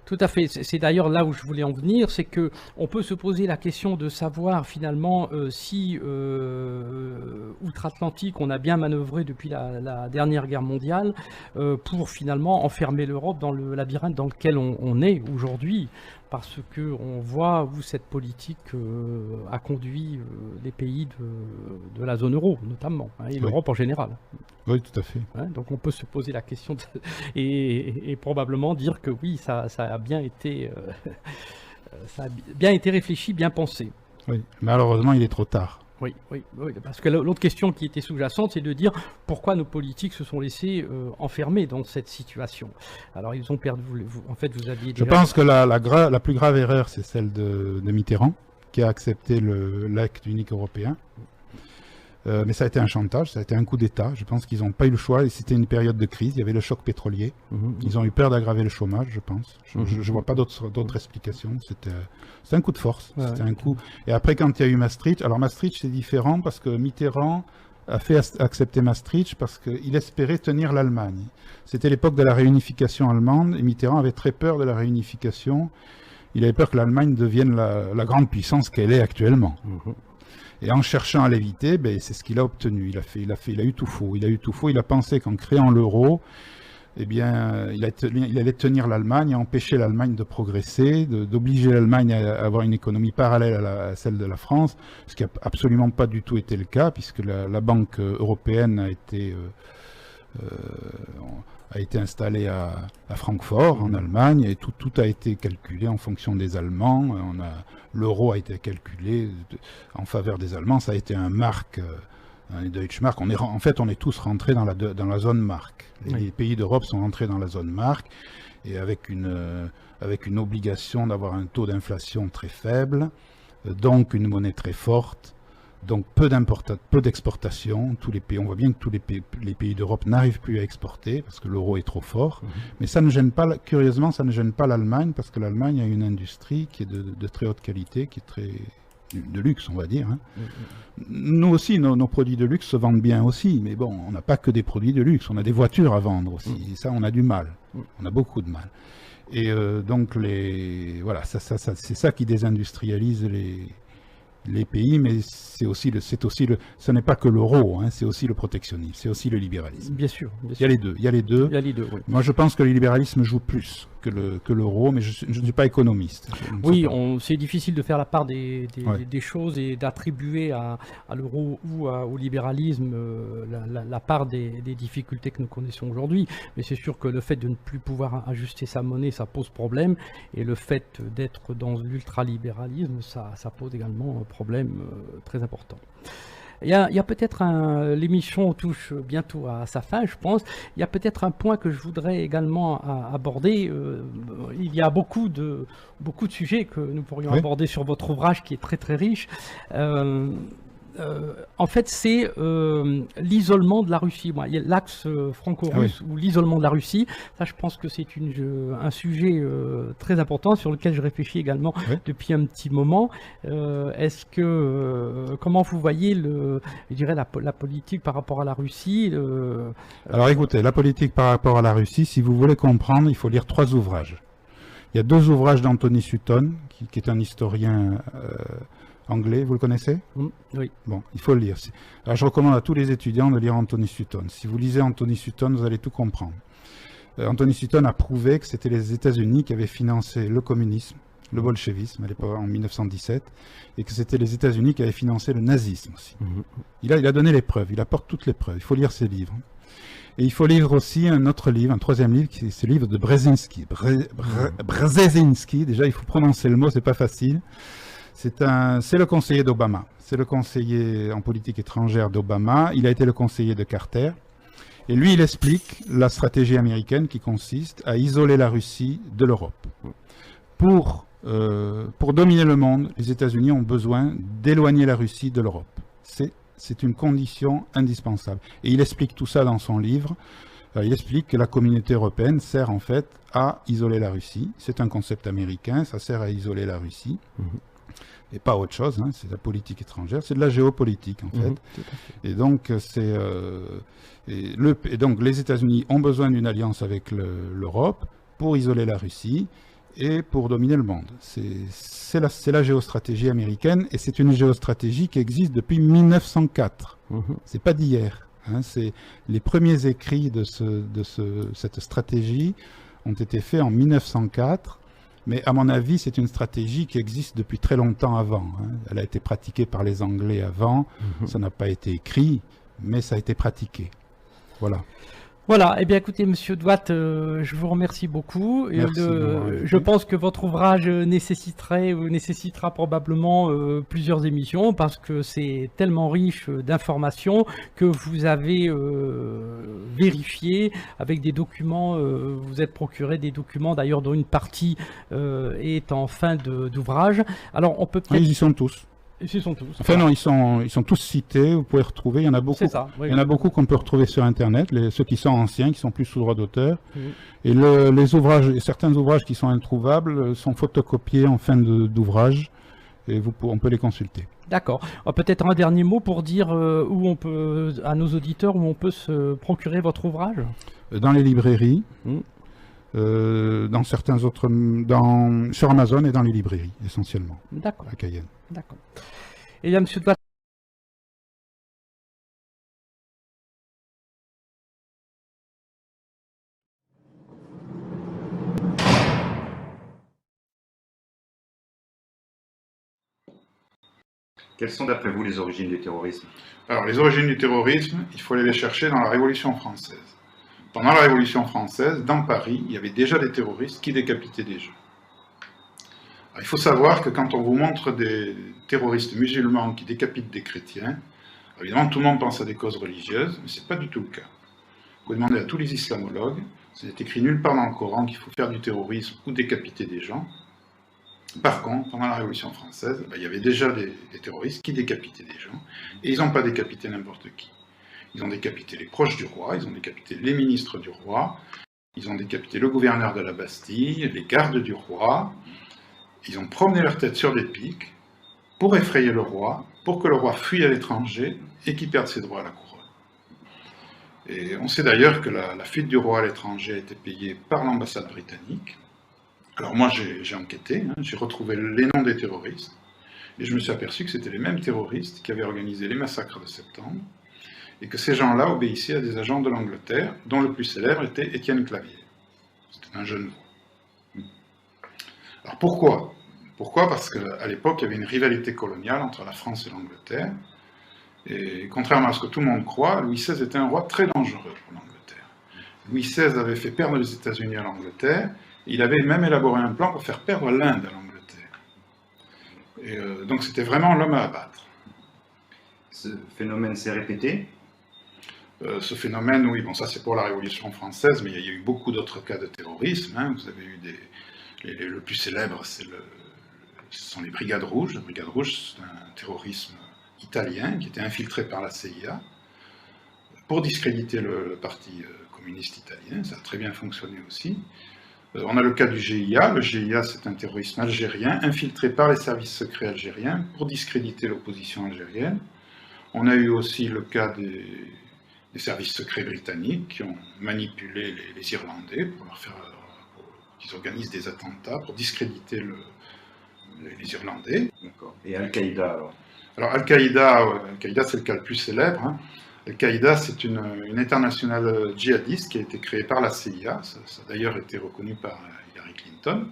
[SPEAKER 1] Tout à fait. C'est d'ailleurs là où je voulais en venir, c'est que on peut se poser la question de savoir finalement si outre-Atlantique on a bien manœuvré depuis la dernière guerre mondiale pour finalement enfermer l'Europe dans le labyrinthe dans lequel on est aujourd'hui, parce que on voit où cette politique a conduit les pays de la zone euro notamment, hein, et l'Europe en général.
[SPEAKER 2] Oui, tout à fait.
[SPEAKER 1] Hein, donc on peut se poser la question et probablement dire que oui, ça a bien été réfléchi, bien pensé.
[SPEAKER 2] Oui, malheureusement il est trop tard.
[SPEAKER 1] Oui, parce que l'autre question qui était sous-jacente, c'est de dire pourquoi nos politiques se sont laissés enfermer dans cette situation. Alors ils ont perdu, en fait vous aviez...
[SPEAKER 2] Je pense que la plus grave erreur, c'est celle de Mitterrand, qui a accepté l'acte unique européen. Mais ça a été un chantage, ça a été un coup d'État. Je pense qu'ils n'ont pas eu le choix. Et c'était une période de crise. Il y avait le choc pétrolier. Ils ont eu peur d'aggraver le chômage, je pense. Je ne vois pas d'autres explications. C'était un coup de force.
[SPEAKER 1] Ouais,
[SPEAKER 2] c'était un coup. Et après, quand il y a eu Maastricht, alors Maastricht c'est différent parce que Mitterrand a fait accepter Maastricht parce qu'il espérait tenir l'Allemagne. C'était l'époque de la réunification allemande et Mitterrand avait très peur de la réunification. Il avait peur que l'Allemagne devienne la grande puissance qu'elle est actuellement. Et en cherchant à l'éviter, ben, c'est ce qu'il a obtenu. Il a eu tout faux. Il a pensé qu'en créant l'euro, eh bien, il allait tenir l'Allemagne, empêcher l'Allemagne de progresser, d'obliger l'Allemagne à avoir une économie parallèle à celle de la France, ce qui n'a absolument pas du tout été le cas, puisque la Banque européenne a été installée à Francfort, en Allemagne, et tout a été calculé en fonction des Allemands. L'euro a été calculé en faveur des Allemands, ça a été un marque, un Deutschmark. En fait, on est tous rentrés dans la zone marque. Les pays d'Europe sont rentrés dans la zone marque, et avec une obligation d'avoir un taux d'inflation très faible, donc une monnaie très forte, Donc peu d'exportation. Tous les pays, on voit bien que tous les pays d'Europe n'arrivent plus à exporter parce que l'euro est trop fort. Mais ça ne gêne pas, curieusement, ça ne gêne pas l'Allemagne parce que l'Allemagne a une industrie qui est de très haute qualité, qui est très de luxe, on va dire. Hein. Nous aussi, nos produits de luxe se vendent bien aussi, mais bon, on n'a pas que des produits de luxe, on a des voitures à vendre aussi. Et ça, on a du mal. On a beaucoup de mal. Et donc, voilà, c'est ça qui désindustrialise les pays, mais ce n'est pas que l'euro, hein, c'est aussi le protectionnisme, c'est aussi le libéralisme.
[SPEAKER 1] Bien sûr.
[SPEAKER 2] Il y a les deux. Il y a les deux.
[SPEAKER 1] Oui.
[SPEAKER 2] Moi, je pense que le libéralisme joue plus que l'euro, mais je ne suis pas économiste.
[SPEAKER 1] Oui, c'est difficile de faire la part des choses et d'attribuer à l'euro ou au libéralisme la part des difficultés que nous connaissons aujourd'hui. Mais c'est sûr que le fait de ne plus pouvoir ajuster sa monnaie, ça pose problème. Et le fait d'être dans l'ultralibéralisme, ça pose également un problème très important. Il y a peut-être l'émission touche bientôt à sa fin, je pense. Il y a peut-être un point que je voudrais également aborder. Il y a beaucoup de sujets que nous pourrions aborder sur votre ouvrage qui est très très riche. En fait, c'est l'isolement de la Russie. Il y a l'axe franco-russe ou l'isolement de la Russie. Ça, je pense que c'est un sujet très important sur lequel je réfléchis également depuis un petit moment. Comment vous voyez je dirais la politique par rapport à la Russie
[SPEAKER 2] Alors écoutez, la politique par rapport à la Russie, si vous voulez comprendre, il faut lire 3 ouvrages. Il y a 2 ouvrages d'Anthony Sutton, qui est un historien anglais, vous le connaissez?
[SPEAKER 1] Oui.
[SPEAKER 2] Bon, il faut le lire. Alors, je recommande à tous les étudiants de lire Anthony Sutton. Si vous lisez Anthony Sutton, vous allez tout comprendre. Anthony Sutton a prouvé que c'était les États-Unis qui avaient financé le communisme, le bolchevisme à l'époque en 1917, et que c'était les États-Unis qui avaient financé le nazisme aussi. Il a donné les preuves, il apporte toutes les preuves. Il faut lire ses livres. Et il faut lire aussi un autre livre, un 3e livre, qui est le livre de Brzezinski. Brzezinski, déjà il faut prononcer le mot, c'est pas facile. C'est le conseiller d'Obama. C'est le conseiller en politique étrangère d'Obama. Il a été le conseiller de Carter. Et lui, il explique la stratégie américaine qui consiste à isoler la Russie de l'Europe. Pour dominer le monde, les États-Unis ont besoin d'éloigner la Russie de l'Europe. C'est une condition indispensable. Et il explique tout ça dans son livre. Il explique que la communauté européenne sert en fait à isoler la Russie. C'est un concept américain, ça sert à isoler la Russie. Et pas autre chose, hein, c'est de la politique étrangère, c'est de la géopolitique en fait. Et donc, donc les États-Unis ont besoin d'une alliance avec l'Europe pour isoler la Russie et pour dominer le monde. C'est la géostratégie américaine et c'est une géostratégie qui existe depuis 1904. C'est pas d'hier. Hein, les premiers écrits de cette stratégie ont été faits en 1904. Mais à mon avis, c'est une stratégie qui existe depuis très longtemps avant. Hein. Elle a été pratiquée par les Anglais avant, ça n'a pas été écrit, mais ça a été pratiqué. Voilà.
[SPEAKER 1] Voilà, eh bien écoutez, Monsieur Douat, je vous remercie beaucoup.
[SPEAKER 2] Merci,
[SPEAKER 1] je pense que votre ouvrage nécessitera probablement plusieurs émissions parce que c'est tellement riche d'informations que vous avez vérifié avec des documents, vous êtes procuré des documents d'ailleurs dont une partie est en fin d'ouvrage. Alors on peut peut-être...
[SPEAKER 2] Ils y sont tous.
[SPEAKER 1] Ils sont tous.
[SPEAKER 2] Enfin non, ils sont tous cités, vous pouvez retrouver, il y en a beaucoup.
[SPEAKER 1] Ça, oui,
[SPEAKER 2] il y en a beaucoup qu'on peut retrouver sur Internet, ceux qui sont anciens, qui sont plus sous droit d'auteur. Et les ouvrages, certains ouvrages qui sont introuvables sont photocopiés en fin d'ouvrage et on peut les consulter.
[SPEAKER 1] D'accord. Peut-être un dernier mot pour dire à nos auditeurs où on peut se procurer votre ouvrage.
[SPEAKER 2] Dans les librairies. Dans certains autres, sur Amazon et dans les librairies, essentiellement.
[SPEAKER 1] D'accord.
[SPEAKER 2] À Cayenne.
[SPEAKER 1] D'accord. Et là, Monsieur Douat.
[SPEAKER 3] Quelles sont d'après vous les origines du terrorisme?
[SPEAKER 2] Alors, les origines du terrorisme, il faut aller les chercher dans la Révolution française. Pendant la Révolution française, dans Paris, il y avait déjà des terroristes qui décapitaient des gens. Alors, il faut savoir que quand on vous montre des terroristes musulmans qui décapitent des chrétiens, évidemment tout le monde pense à des causes religieuses, mais ce n'est pas du tout le cas. Vous pouvez demander à tous les islamologues, c'est écrit nulle part dans le Coran qu'il faut faire du terrorisme ou décapiter des gens. Par contre, pendant la Révolution française, il y avait déjà des terroristes qui décapitaient des gens, et ils n'ont pas décapité n'importe qui. Ils ont décapité les proches du roi, ils ont décapité les ministres du roi, ils ont décapité le gouverneur de la Bastille, les gardes du roi, ils ont promené leur tête sur des pics pour effrayer le roi, pour que le roi fuit à l'étranger et qu'il perde ses droits à la couronne. Et on sait d'ailleurs que la fuite du roi à l'étranger a été payée par l'ambassade britannique. Alors moi j'ai enquêté, j'ai retrouvé les noms des terroristes, et je me suis aperçu que c'était les mêmes terroristes qui avaient organisé les massacres de septembre, et que ces gens-là obéissaient à des agents de l'Angleterre, dont le plus célèbre était Étienne Clavier. C'était un jeune voix. Alors pourquoi ? Pourquoi ? Parce qu'à l'époque, il y avait une rivalité coloniale entre la France et l'Angleterre, et contrairement à ce que tout le monde croit, Louis XVI était un roi très dangereux pour l'Angleterre. Louis XVI avait fait perdre les États-Unis à l'Angleterre, et il avait même élaboré un plan pour faire perdre l'Inde à l'Angleterre. Et donc c'était vraiment l'homme à abattre.
[SPEAKER 3] Ce phénomène s'est répété?
[SPEAKER 2] Ce phénomène, oui, bon ça c'est pour la Révolution française, mais il y a eu beaucoup d'autres cas de terrorisme. Vous avez eu le plus célèbre, ce sont les Brigades Rouges. Les Brigades Rouges, c'est un terrorisme italien qui était infiltré par la CIA pour discréditer le parti communiste italien. Ça a très bien fonctionné aussi. On a le cas du GIA. Le GIA, c'est un terrorisme algérien infiltré par les services secrets algériens pour discréditer l'opposition algérienne. On a eu aussi le cas des services secrets britanniques qui ont manipulé les Irlandais pour leur faire qu'ils organisent des attentats pour discréditer les Irlandais.
[SPEAKER 3] D'accord. Et Al-Qaïda alors?
[SPEAKER 2] Alors Al-Qaïda, c'est le cas le plus célèbre. Al-Qaïda, c'est une internationale djihadiste qui a été créée par la CIA. Ça a d'ailleurs été reconnu par Hillary Clinton.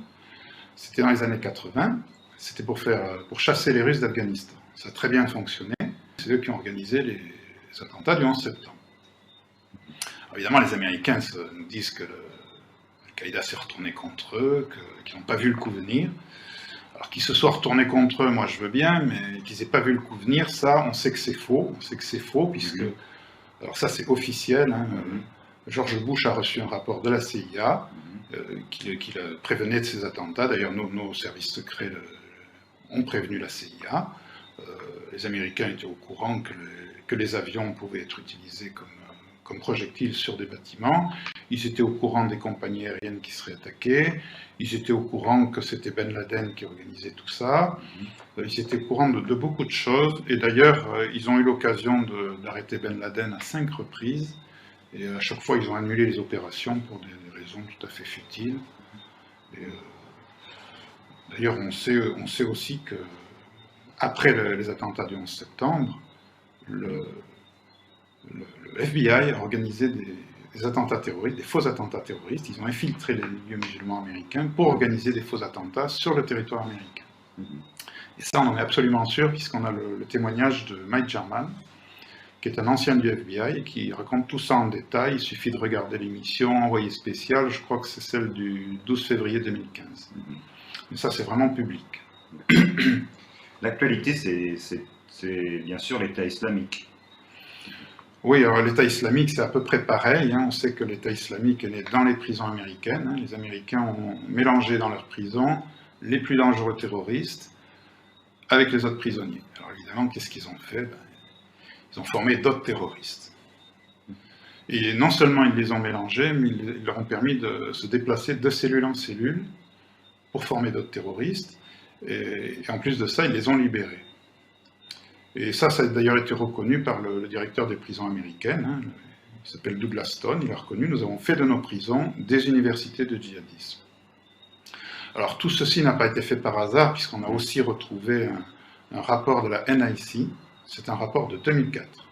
[SPEAKER 2] C'était dans les années 80. C'était pour chasser les Russes d'Afghanistan. Ça a très bien fonctionné. C'est eux qui ont organisé les attentats du 11 septembre. Alors, évidemment, les Américains nous disent que Al-Qaïda s'est retourné contre eux, qu'ils n'ont pas vu le coup venir. Alors qu'ils se soient retournés contre eux, moi je veux bien, mais qu'ils n'aient pas vu le coup venir, ça, on sait que c'est faux. On sait que c'est faux, puisque... Alors ça, c'est officiel. George Bush a reçu un rapport de la CIA qui le prévenait de ces attentats. D'ailleurs, nos services secrets ont prévenu la CIA. Les Américains étaient au courant que les avions pouvaient être utilisés comme projectiles sur des bâtiments. Ils étaient au courant des compagnies aériennes qui seraient attaquées. Ils étaient au courant que c'était Ben Laden qui organisait tout ça. Ils étaient au courant de beaucoup de choses. Et d'ailleurs, ils ont eu l'occasion d'arrêter Ben Laden à 5 reprises. Et à chaque fois, ils ont annulé les opérations pour des raisons tout à fait futiles. D'ailleurs, on sait aussi que après les attentats du 11 septembre, le FBI a organisé des attentats terroristes, des faux attentats terroristes. Ils ont infiltré les milieux musulmans américains pour organiser des faux attentats sur le territoire américain. Et ça, on en est absolument sûr, puisqu'on a le témoignage de Mike Jarman, qui est un ancien du FBI, et qui raconte tout ça en détail. Il suffit de regarder l'émission Envoyé spécial, je crois que c'est celle du 12 février 2015. Mais ça, c'est vraiment public.
[SPEAKER 3] L'actualité, c'est bien sûr l'État islamique.
[SPEAKER 2] Oui, alors l'État islamique, c'est à peu près pareil. On sait que l'État islamique est né dans les prisons américaines. Les Américains ont mélangé dans leurs prisons les plus dangereux terroristes avec les autres prisonniers. Alors évidemment, qu'est-ce qu'ils ont fait ? Ils ont formé d'autres terroristes. Et non seulement ils les ont mélangés, mais ils leur ont permis de se déplacer de cellule en cellule pour former d'autres terroristes. Et en plus de ça, ils les ont libérés. Et ça a d'ailleurs été reconnu par le directeur des prisons américaines. Il s'appelle Douglas Stone. Il a reconnu, nous avons fait de nos prisons des universités de djihadisme. Alors tout ceci n'a pas été fait par hasard, puisqu'on a aussi retrouvé un rapport de la NIC. C'est un rapport de 2004,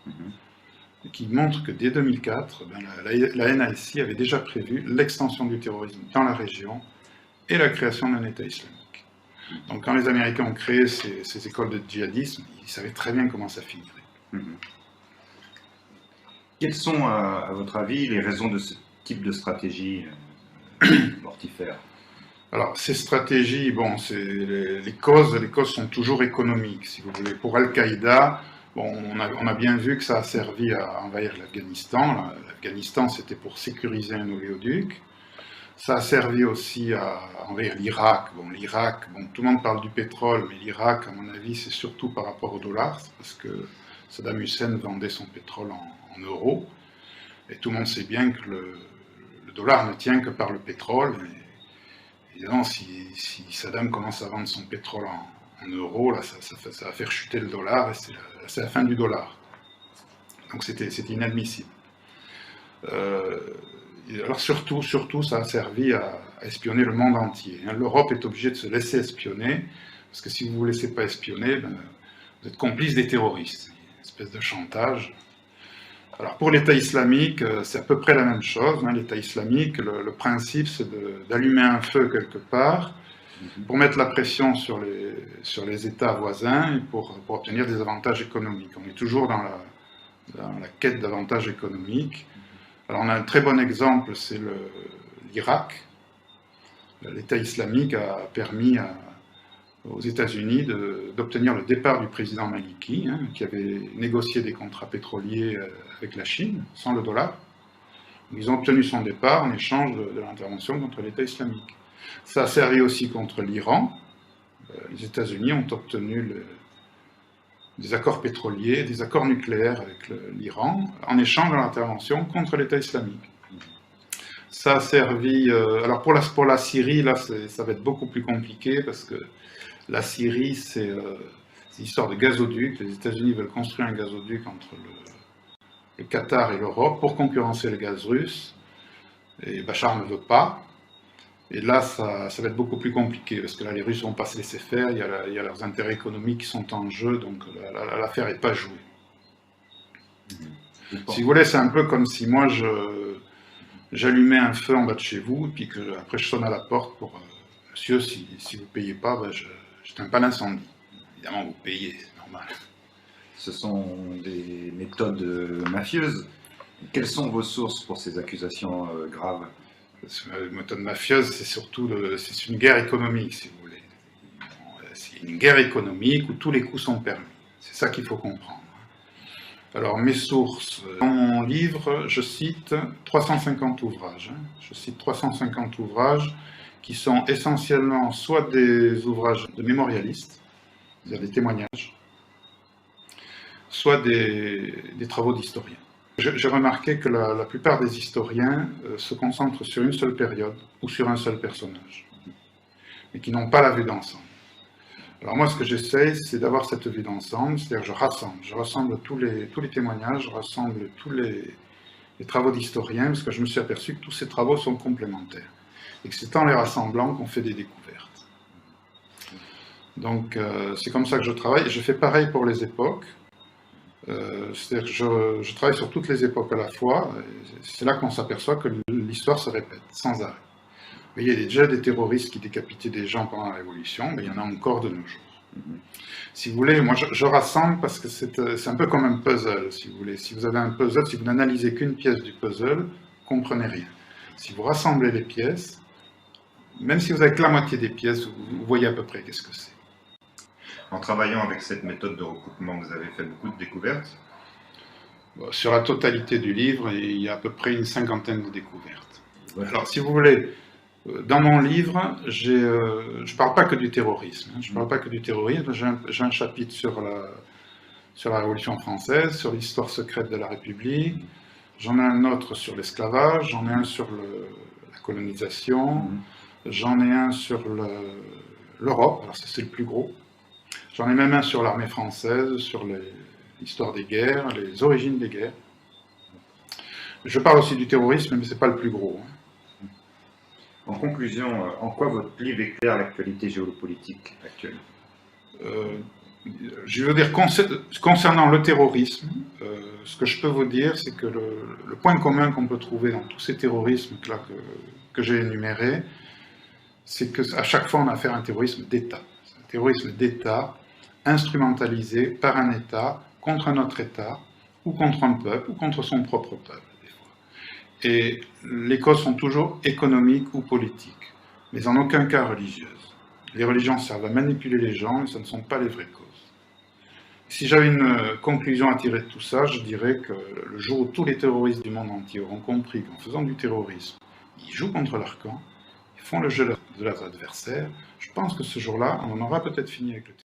[SPEAKER 2] qui montre que dès 2004, la NIC avait déjà prévu l'extension du terrorisme dans la région et la création d'un État islamique. Donc quand les Américains ont créé ces écoles de djihadisme, ils savaient très bien comment ça finirait.
[SPEAKER 3] Quelles sont, à votre avis, les raisons de ce type de stratégie mortifère?
[SPEAKER 2] Alors, ces stratégies, bon, les causes sont toujours économiques, si vous voulez. Pour Al-Qaïda, bon, on a bien vu que ça a servi à envahir l'Afghanistan. L'Afghanistan, c'était pour sécuriser un oléoduc. Ça a servi aussi à envers l'Irak. Bon, l'Irak, bon, tout le monde parle du pétrole, mais l'Irak, à mon avis, c'est surtout par rapport au dollar, parce que Saddam Hussein vendait son pétrole en euros, et tout le monde sait bien que le dollar ne tient que par le pétrole. Et évidemment, si Saddam commence à vendre son pétrole en euros, là, ça va faire chuter le dollar, et c'est la fin du dollar. Donc c'était inadmissible. Alors surtout, ça a servi à espionner le monde entier. L'Europe est obligée de se laisser espionner, parce que si vous ne vous laissez pas espionner, ben, vous êtes complice des terroristes. Une espèce de chantage. Alors pour l'État islamique, c'est à peu près la même chose. L'État islamique, le principe, c'est d'allumer un feu quelque part, pour mettre la pression sur les États voisins et pour obtenir des avantages économiques. On est toujours dans la quête d'avantages économiques. Alors on a un très bon exemple, c'est l'Irak. L'État islamique a permis aux États-Unis d'obtenir le départ du président Maliki, qui avait négocié des contrats pétroliers avec la Chine, sans le dollar. Ils ont obtenu son départ en échange de l'intervention contre l'État islamique. Ça a servi aussi contre l'Iran. Les États-Unis ont obtenu des accords pétroliers, des accords nucléaires avec l'Iran, en échange de l'intervention contre l'État islamique. Ça a servi... alors pour la Syrie, là, ça va être beaucoup plus compliqué, parce que la Syrie, c'est une histoire de gazoduc. Les États-Unis veulent construire un gazoduc entre le Qatar et l'Europe pour concurrencer le gaz russe. Et Bachar ne veut pas. Et là, ça va être beaucoup plus compliqué, parce que là, les Russes vont pas se laisser faire, il y a leurs intérêts économiques qui sont en jeu, donc l'affaire n'est pas jouée. Si vous voulez, c'est un peu comme si moi, j'allumais un feu en bas de chez vous, et puis après je sonne à la porte pour « Monsieur, si vous ne payez pas, ben, j'éteins pas l'incendie. » Évidemment, vous payez, c'est normal.
[SPEAKER 3] Ce sont des méthodes mafieuses. Quelles sont vos sources pour ces accusations graves?
[SPEAKER 2] La méthode mafieuse, c'est une guerre économique, si vous voulez. C'est une guerre économique où tous les coups sont permis. C'est ça qu'il faut comprendre. Alors, mes sources. Dans mon livre, je cite 350 ouvrages. Je cite 350 ouvrages qui sont essentiellement soit des ouvrages de mémorialistes, c'est-à-dire des témoignages, soit des travaux d'historiens. J'ai remarqué que la plupart des historiens se concentrent sur une seule période ou sur un seul personnage, mais qui n'ont pas la vue d'ensemble. Alors moi, ce que j'essaye, c'est d'avoir cette vue d'ensemble, c'est-à-dire je rassemble tous les témoignages, je rassemble tous les travaux d'historiens, parce que je me suis aperçu que tous ces travaux sont complémentaires, et que c'est en les rassemblant qu'on fait des découvertes. Donc c'est comme ça que je travaille, et je fais pareil pour les époques. C'est-à-dire que je travaille sur toutes les époques à la fois, c'est là qu'on s'aperçoit que l'histoire se répète, sans arrêt. Il y a déjà des terroristes qui décapitaient des gens pendant la Révolution, mais il y en a encore de nos jours. Si vous voulez, moi je rassemble parce que c'est un peu comme un puzzle, si vous voulez. Si vous avez un puzzle, si vous n'analysez qu'une pièce du puzzle, vous ne comprenez rien. Si vous rassemblez les pièces, même si vous avez que la moitié des pièces, vous voyez à peu près qu'est-ce que c'est.
[SPEAKER 3] En travaillant avec cette méthode de recoupement, vous avez fait beaucoup de découvertes?
[SPEAKER 2] Sur la totalité du livre, il y a à peu près une cinquantaine de découvertes.
[SPEAKER 3] Ouais.
[SPEAKER 2] Alors, si vous voulez, dans mon livre, je ne parle pas que du terrorisme. Je ne parle pas que du terrorisme. J'ai un chapitre sur la Révolution française, sur l'histoire secrète de la République. J'en ai un autre sur l'esclavage. J'en ai un sur la colonisation. J'en ai un sur l'Europe. Alors, ça, c'est le plus gros. J'en ai même un sur l'armée française, sur l'histoire des guerres, les origines des guerres. Je parle aussi du terrorisme, mais ce n'est pas le plus gros.
[SPEAKER 3] En conclusion, en quoi votre livre éclaire l'actualité géopolitique actuelle?
[SPEAKER 2] Je veux dire, concernant le terrorisme, ce que je peux vous dire, c'est que le point commun qu'on peut trouver dans tous ces terrorismes là, que j'ai énumérés, c'est qu'à chaque fois on a affaire à un terrorisme d'État. Un terrorisme d'État instrumentalisé par un État contre un autre État, ou contre un peuple, ou contre son propre peuple, des fois. Et les causes sont toujours économiques ou politiques, mais en aucun cas religieuses. Les religions servent à manipuler les gens, mais ce ne sont pas les vraies causes. Si j'avais une conclusion à tirer de tout ça, je dirais que le jour où tous les terroristes du monde entier auront compris qu'en faisant du terrorisme, ils jouent contre leur camp, ils font le jeu de leurs adversaires. Je pense que ce jour-là, on en aura peut-être fini avec le terrorisme.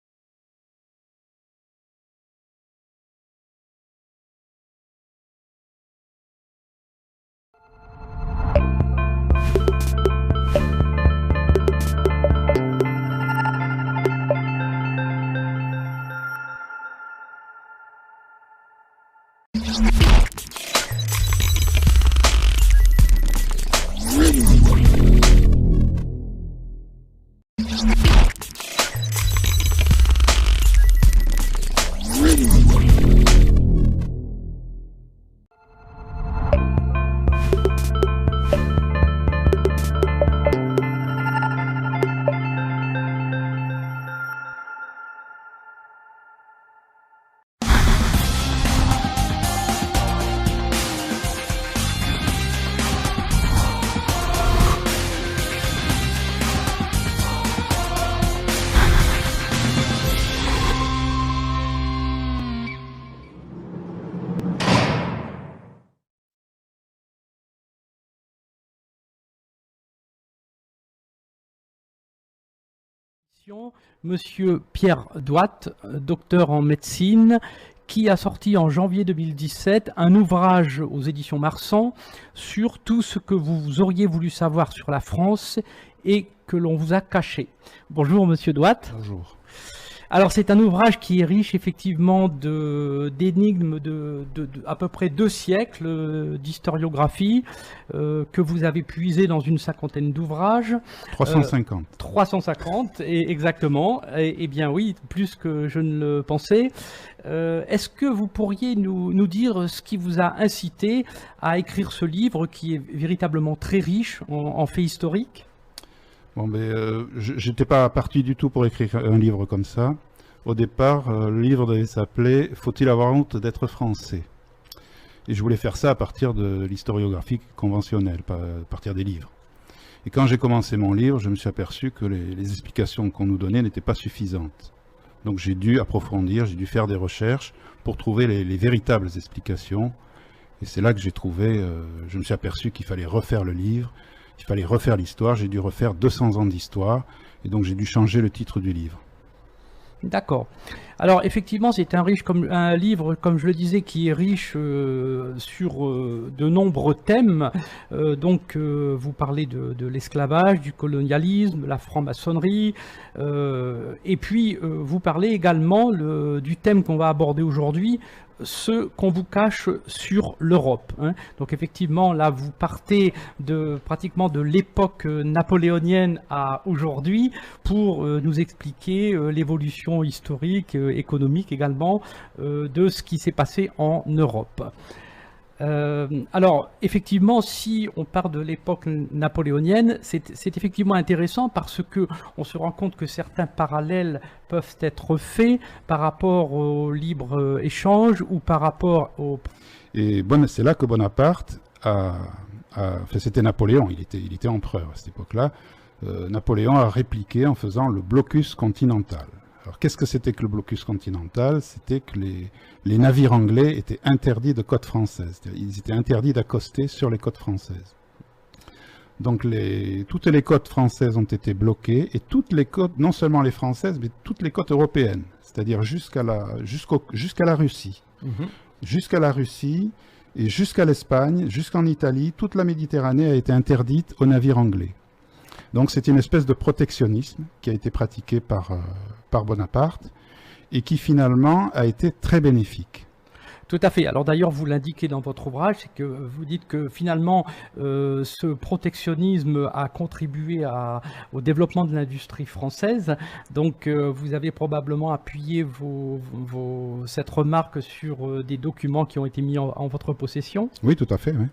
[SPEAKER 1] Monsieur Pierre Douat, docteur en médecine, qui a sorti en janvier 2017 un ouvrage aux éditions Marsan sur tout ce que vous auriez voulu savoir sur la France et que l'on vous a caché. Bonjour Monsieur Douat.
[SPEAKER 2] Bonjour.
[SPEAKER 1] Alors c'est un ouvrage qui est riche effectivement d'énigmes de à peu près 2 siècles d'historiographie que vous avez puisé dans une cinquantaine d'ouvrages.
[SPEAKER 2] 350.
[SPEAKER 1] 350, exactement. Et bien oui, plus que je ne le pensais. Est-ce que vous pourriez nous dire ce qui vous a incité à écrire ce livre qui est véritablement très riche en faits historiques ?
[SPEAKER 2] Bon, j'étais pas parti du tout pour écrire un livre comme ça. Au départ, le livre devait s'appeler « Faut-il avoir honte d'être français ?» Et je voulais faire ça à partir de l'historiographie conventionnelle, pas à partir des livres. Et quand j'ai commencé mon livre, je me suis aperçu que les explications qu'on nous donnait n'étaient pas suffisantes. Donc j'ai dû approfondir, j'ai dû faire des recherches pour trouver les véritables explications. Et c'est là que j'ai trouvé, je me suis aperçu qu'il fallait refaire le livre. Il fallait refaire l'histoire, j'ai dû refaire 200 ans d'histoire, et donc j'ai dû changer le titre du livre.
[SPEAKER 1] D'accord. Alors effectivement, c'est un livre, comme je le disais, qui est riche sur de nombreux thèmes. Vous parlez de l'esclavage, du colonialisme, la franc-maçonnerie, et puis vous parlez également du thème qu'on va aborder aujourd'hui, ce qu'on vous cache sur l'Europe. Donc effectivement, là, vous partez pratiquement de l'époque napoléonienne à aujourd'hui pour nous expliquer l'évolution historique, économique également, de ce qui s'est passé en Europe. Alors, effectivement, si on part de l'époque napoléonienne, c'est effectivement intéressant parce que on se rend compte que certains parallèles peuvent être faits par rapport au libre-échange ou par rapport au...
[SPEAKER 2] Et c'est là que Bonaparte enfin, c'était Napoléon, il était empereur à cette époque-là. Napoléon a répliqué en faisant le blocus continental. Alors, qu'est-ce que c'était que le blocus continental? C'était que les navires anglais étaient interdits de côte française. Ils étaient interdits d'accoster sur les côtes françaises. Donc, toutes les côtes françaises ont été bloquées, et toutes les côtes, non seulement les françaises, mais toutes les côtes européennes, c'est-à-dire jusqu'à la Russie. Jusqu'à la Russie, et jusqu'à l'Espagne, jusqu'en Italie, toute la Méditerranée a été interdite aux navires anglais. Donc c'est une espèce de protectionnisme qui a été pratiqué par Bonaparte et qui finalement a été très bénéfique.
[SPEAKER 1] Tout à fait. Alors d'ailleurs, vous l'indiquez dans votre ouvrage, c'est que vous dites que finalement, ce protectionnisme a contribué au développement de l'industrie française. Donc vous avez probablement appuyé cette remarque sur des documents qui ont été mis en votre possession.
[SPEAKER 2] Oui, tout à fait, oui.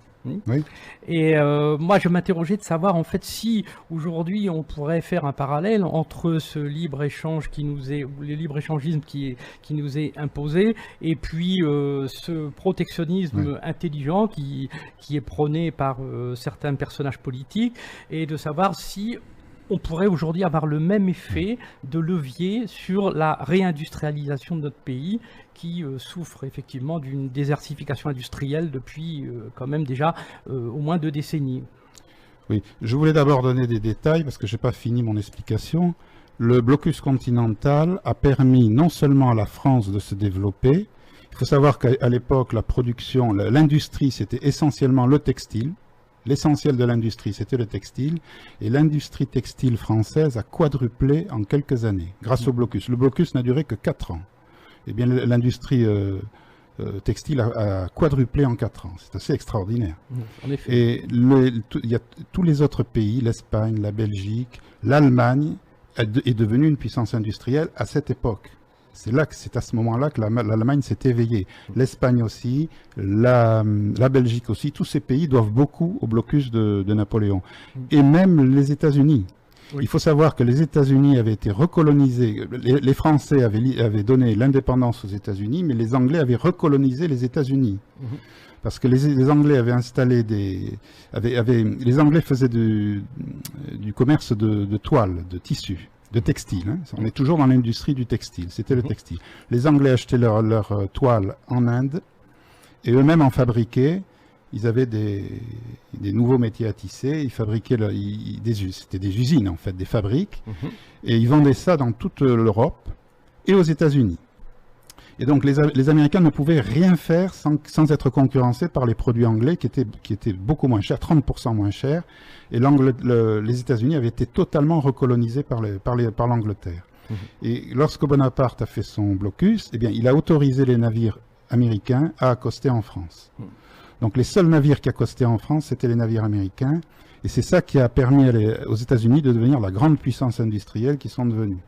[SPEAKER 2] Oui.
[SPEAKER 1] Et moi, je m'interrogeais de savoir en fait si aujourd'hui on pourrait faire un parallèle entre ce libre-échange le libre-échangisme qui nous est imposé et puis ce protectionnisme intelligent qui est prôné par certains personnages politiques, et de savoir si on pourrait aujourd'hui avoir le même effet de levier sur la réindustrialisation de notre pays qui souffre effectivement d'une désertification industrielle depuis quand même déjà au moins 2 décennies.
[SPEAKER 2] Oui, je voulais d'abord donner des détails parce que je n'ai pas fini mon explication. Le blocus continental a permis non seulement à la France de se développer, il faut savoir qu'à l'époque, la production, l'industrie, c'était essentiellement le textile. L'essentiel de l'industrie, c'était le textile. Et l'industrie textile française a quadruplé en quelques années, grâce au blocus. Le blocus n'a duré que 4 ans. Eh bien, l'industrie textile a quadruplé en 4 ans. C'est assez extraordinaire.
[SPEAKER 1] En effet.
[SPEAKER 2] Et il y a tous les autres pays, l'Espagne, la Belgique, l'Allemagne, est devenue une puissance industrielle à cette époque. C'est à ce moment-là que l'Allemagne s'est éveillée. L'Espagne aussi, la Belgique aussi, tous ces pays doivent beaucoup au blocus de Napoléon. Et même les États-Unis. Oui. Il faut savoir que les États-Unis avaient été recolonisés. Les Français avaient donné l'indépendance aux États-Unis, mais les Anglais avaient recolonisé les États-Unis. Parce que les Anglais avaient installé les Anglais faisaient du commerce de toile, de tissu, de textile. Hein. On est toujours dans l'industrie du textile, c'était le textile. Les Anglais achetaient leur toile en Inde et eux-mêmes en fabriquaient. Ils avaient des nouveaux métiers à tisser, ils fabriquaient, c'était des usines en fait, des fabriques, et ils vendaient ça dans toute l'Europe et aux États-Unis. Et donc les Américains ne pouvaient rien faire sans être concurrencés par les produits anglais qui étaient beaucoup moins chers, 30% moins chers, et les États-Unis avaient été totalement recolonisés par l'Angleterre. Et lorsque Bonaparte a fait son blocus, eh bien, il a autorisé les navires américains à accoster en France. Donc les seuls navires qui accostaient en France, c'était les navires américains. Et c'est ça qui a permis aux États-Unis de devenir la grande puissance industrielle qu'ils sont devenus.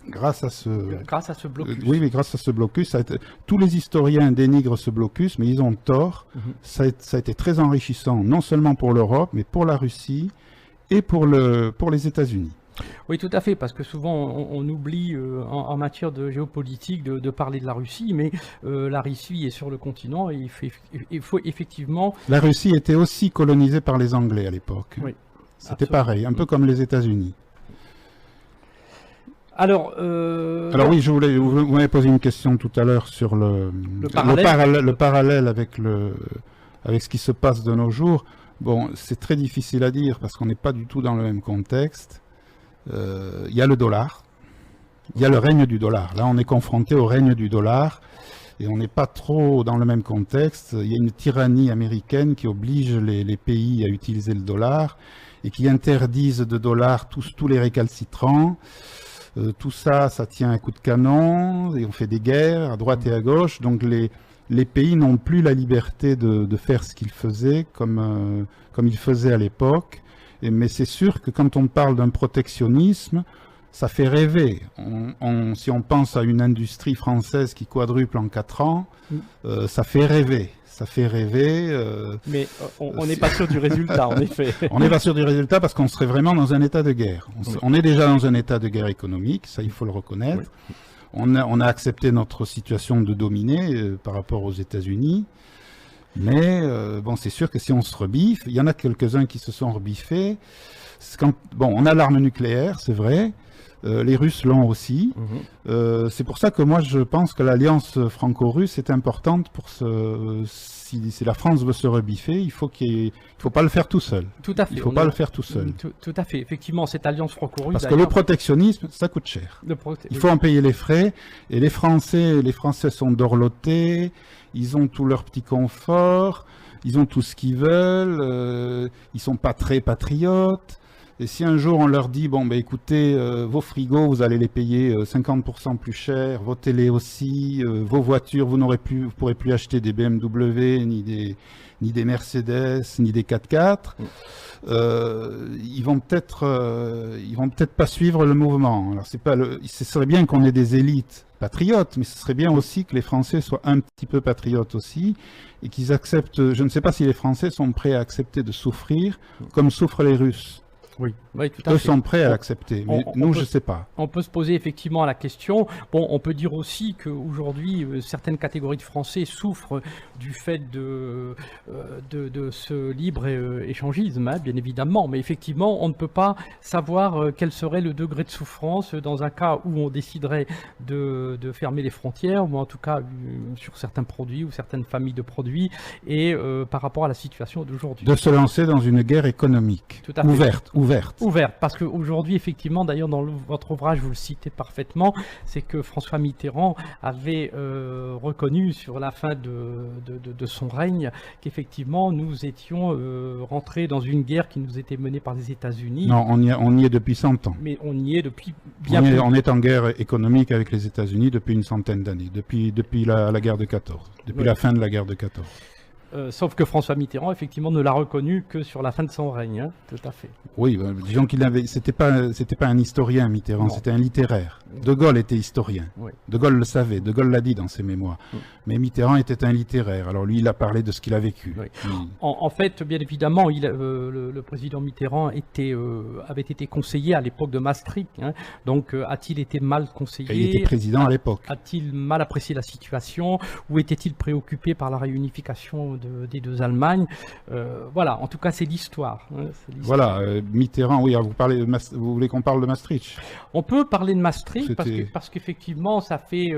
[SPEAKER 2] Grâce à ce
[SPEAKER 1] blocus.
[SPEAKER 2] Oui, grâce à ce blocus. Tous les historiens dénigrent ce blocus, mais ils ont tort. Ça a été très enrichissant, non seulement pour l'Europe, mais pour la Russie et pour les États-Unis.
[SPEAKER 1] Oui, tout à fait, parce que souvent on oublie en matière de géopolitique de parler de la Russie, mais la Russie est sur le continent et il faut effectivement...
[SPEAKER 2] La Russie était aussi colonisée par les Anglais à l'époque. Oui, c'était pareil, un peu comme les États-Unis. Alors oui, vous m'avez posé une question tout à l'heure sur le parallèle avec ce qui se passe de nos jours. Bon, c'est très difficile à dire parce qu'on n'est pas du tout dans le même contexte. Il y a le dollar, il y a le règne du dollar. Là, on est confronté au règne du dollar et on n'est pas trop dans le même contexte. Il y a une tyrannie américaine qui oblige les pays à utiliser le dollar et qui interdisent de dollars tous les récalcitrants. Tout ça, ça tient un coup de canon et on fait des guerres à droite et à gauche. Donc les pays n'ont plus la liberté de faire ce qu'ils faisaient comme ils faisaient à l'époque. Mais c'est sûr que quand on parle d'un protectionnisme, ça fait rêver. Si on pense à une industrie française qui quadruple en 4 ans, ça fait rêver. Ça fait rêver.
[SPEAKER 1] Mais on n'est pas sûr du résultat, en effet.
[SPEAKER 2] On n'est pas sûr du résultat parce qu'on serait vraiment dans un état de guerre. On est déjà dans un état de guerre économique, ça il faut le reconnaître. Oui. On a accepté notre situation de dominée par rapport aux États-Unis. Mais bon, c'est sûr que si on se rebiffe, il y en a quelques-uns qui se sont rebiffés. Bon, on a l'arme nucléaire, c'est vrai. Les Russes l'ont aussi. C'est pour ça que moi je pense que l'alliance franco-russe est importante pour si la France veut se rebiffer, il faut pas le faire tout seul.
[SPEAKER 1] Tout à fait.
[SPEAKER 2] Il faut pas le faire tout seul.
[SPEAKER 1] Tout à fait. Effectivement, cette alliance franco-russe.
[SPEAKER 2] Parce que le protectionnisme, ça coûte cher. Il faut en payer les frais. Et les Français sont dorlotés. Ils ont tout leur petit confort. Ils ont tout ce qu'ils veulent. Ils sont pas très patriotes. Et si un jour on leur dit, bon, ben écoutez, vos frigos, vous allez les payer 50% plus cher, vos télés aussi, vos voitures, vous pourrez plus acheter des BMW, ni des Mercedes, ni des 4x4, ils vont peut-être pas suivre le mouvement. Alors ce serait bien qu'on ait des élites patriotes, mais ce serait bien aussi que les Français soient un petit peu patriotes aussi, et qu'ils acceptent, je ne sais pas si les Français sont prêts à accepter de souffrir comme souffrent les Russes.
[SPEAKER 1] Oui, oui, tout à
[SPEAKER 2] Eux
[SPEAKER 1] fait.
[SPEAKER 2] sont prêts à l'accepter, mais nous, je ne sais pas.
[SPEAKER 1] On peut se poser effectivement la question. Bon, on peut dire aussi qu'aujourd'hui, certaines catégories de Français souffrent du fait de ce libre-échangisme, hein, bien évidemment. Mais effectivement, on ne peut pas savoir quel serait le degré de souffrance dans un cas où on déciderait de fermer les frontières, ou en tout cas sur certains produits ou certaines familles de produits, et par rapport à la situation d'aujourd'hui.
[SPEAKER 2] De se lancer dans une guerre économique,
[SPEAKER 1] Tout à fait.
[SPEAKER 2] ouverte.
[SPEAKER 1] Parce qu'aujourd'hui, effectivement, d'ailleurs, dans votre ouvrage, vous le citez parfaitement, c'est que François Mitterrand avait reconnu sur la fin de son règne qu'effectivement, nous étions rentrés dans une guerre qui nous était menée par les États-Unis.
[SPEAKER 2] Non, on y est depuis 100 ans.
[SPEAKER 1] Mais on y est depuis bien plus.
[SPEAKER 2] On est en guerre économique avec les États-Unis depuis une centaine d'années, depuis la guerre de 14, depuis la fin de la guerre de 14.
[SPEAKER 1] Sauf que François Mitterrand, effectivement, ne l'a reconnu que sur la fin de son règne, hein, tout à fait.
[SPEAKER 2] Oui, disons qu'il avait, c'était pas un historien, Mitterrand, c'était un littéraire. De Gaulle était historien. Oui. De Gaulle le savait, De Gaulle l'a dit dans ses mémoires. Oui. Mais Mitterrand était un littéraire. Alors lui, il a parlé de ce qu'il a vécu.
[SPEAKER 1] Oui. En fait, bien évidemment, le président Mitterrand avait été conseiller à l'époque de Maastricht. Hein, donc, a-t-il été mal conseillé?
[SPEAKER 2] Et il était président à l'époque.
[SPEAKER 1] A-t-il mal apprécié la situation? Ou était-il préoccupé par la réunification des deux Allemagnes? Voilà, en tout cas, c'est l'histoire. Hein,
[SPEAKER 2] voilà, Mitterrand, oui, vous voulez qu'on parle de Maastricht?
[SPEAKER 1] On peut parler de Maastricht parce qu'effectivement, ça fait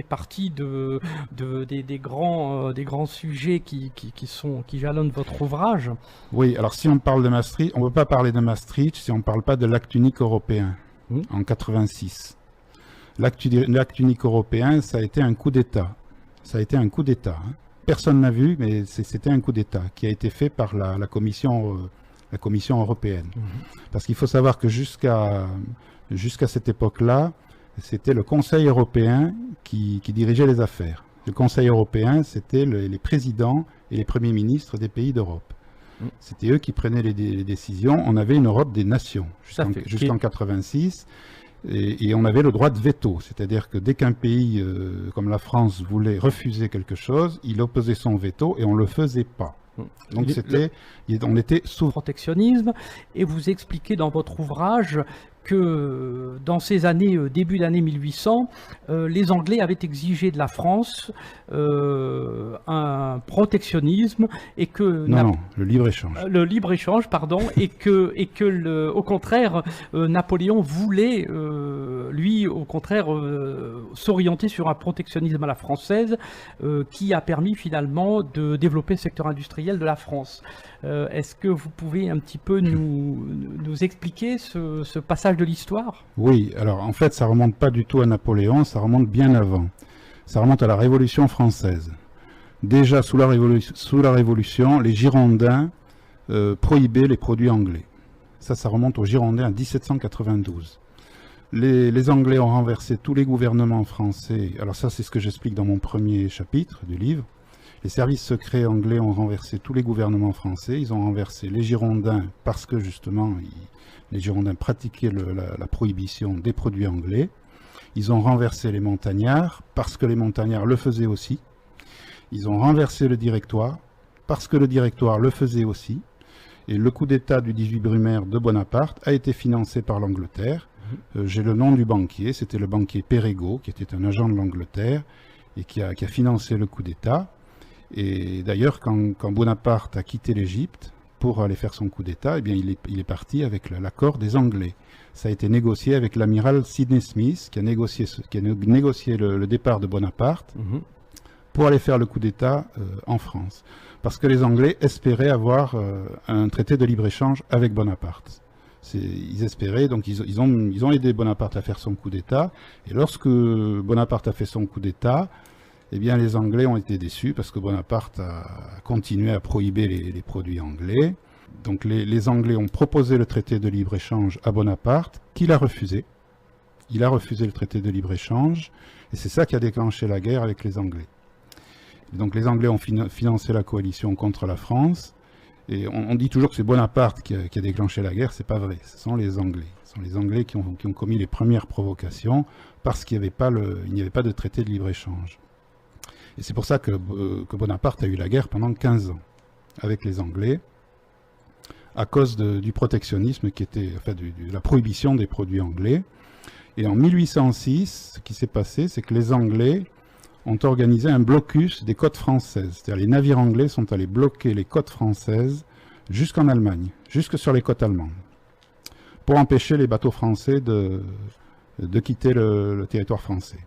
[SPEAKER 1] partie des grands sujets qui jalonnent votre ouvrage.
[SPEAKER 2] Oui, alors si on parle de Maastricht, on ne peut pas parler de Maastricht si on ne parle pas de l'acte unique européen en 86. L'acte unique européen, ça a été un coup d'État. Ça a été un coup d'État. Hein. Personne n'a vu, mais c'était un coup d'État qui a été fait par la Commission européenne. Parce qu'il faut savoir que jusqu'à cette époque-là, c'était le Conseil européen qui dirigeait les affaires. Le Conseil européen, c'était les présidents et les premiers ministres des pays d'Europe. C'était eux qui prenaient les décisions. On avait une Europe des nations jusqu'en 86. Et on avait le droit de veto, c'est-à-dire que dès qu'un pays comme la France voulait refuser quelque chose, il opposait son veto et on ne le faisait pas. Donc on était sous
[SPEAKER 1] protectionnisme, et vous expliquez dans votre ouvrage que dans ces années, début d'année 1800, les Anglais avaient exigé de la France un protectionnisme et que...
[SPEAKER 2] Non, le libre-échange.
[SPEAKER 1] Le libre-échange, pardon, et que au contraire, Napoléon voulait, lui, au contraire, s'orienter sur un protectionnisme à la française qui a permis finalement de développer le secteur industriel de la France. Est-ce que vous pouvez un petit peu nous expliquer ce passage de l'histoire?
[SPEAKER 2] Oui, alors en fait, ça remonte pas du tout à Napoléon, ça remonte bien avant. Ça remonte à la Révolution française. Déjà sous la Révolution, les Girondins prohibaient les produits anglais. Ça remonte aux Girondins en 1792. Les Anglais ont renversé tous les gouvernements français. Alors ça, c'est ce que j'explique dans mon premier chapitre du livre. Les services secrets anglais ont renversé tous les gouvernements français. Ils ont renversé les Girondins parce que justement, les Girondins pratiquaient la prohibition des produits anglais. Ils ont renversé les montagnards parce que les montagnards le faisaient aussi. Ils ont renversé le directoire parce que le directoire le faisait aussi. Et le coup d'État du 18 Brumaire de Bonaparte a été financé par l'Angleterre. J'ai le nom du banquier, c'était le banquier Perregaux, qui était un agent de l'Angleterre et qui a financé le coup d'État. Et d'ailleurs, quand Bonaparte a quitté l'Égypte pour aller faire son coup d'État, eh bien, il est parti avec l'accord des Anglais. Ça a été négocié avec l'amiral Sidney Smith, qui a négocié le départ de Bonaparte pour aller faire le coup d'État en France. Parce que les Anglais espéraient avoir un traité de libre-échange avec Bonaparte. Ils espéraient, donc ils ont aidé Bonaparte à faire son coup d'État. Et lorsque Bonaparte a fait son coup d'État, eh bien, les Anglais ont été déçus parce que Bonaparte a continué à prohiber les produits anglais. Donc les Anglais ont proposé le traité de libre-échange à Bonaparte, qu'il a refusé. Il a refusé le traité de libre-échange, et c'est ça qui a déclenché la guerre avec les Anglais. Et donc les Anglais ont financé la coalition contre la France, et on dit toujours que c'est Bonaparte qui a déclenché la guerre, c'est pas vrai, ce sont les Anglais. Ce sont les Anglais qui ont commis les premières provocations, parce qu'il n'y avait pas de traité de libre-échange. Et c'est pour ça que Bonaparte a eu la guerre pendant 15 ans avec les Anglais. à cause du protectionnisme qui était, enfin, de la prohibition des produits anglais. Et en 1806, ce qui s'est passé, c'est que les Anglais ont organisé un blocus des côtes françaises. C'est-à-dire les navires anglais sont allés bloquer les côtes françaises jusqu'en Allemagne, jusque sur les côtes allemandes, pour empêcher les bateaux français de quitter le territoire français.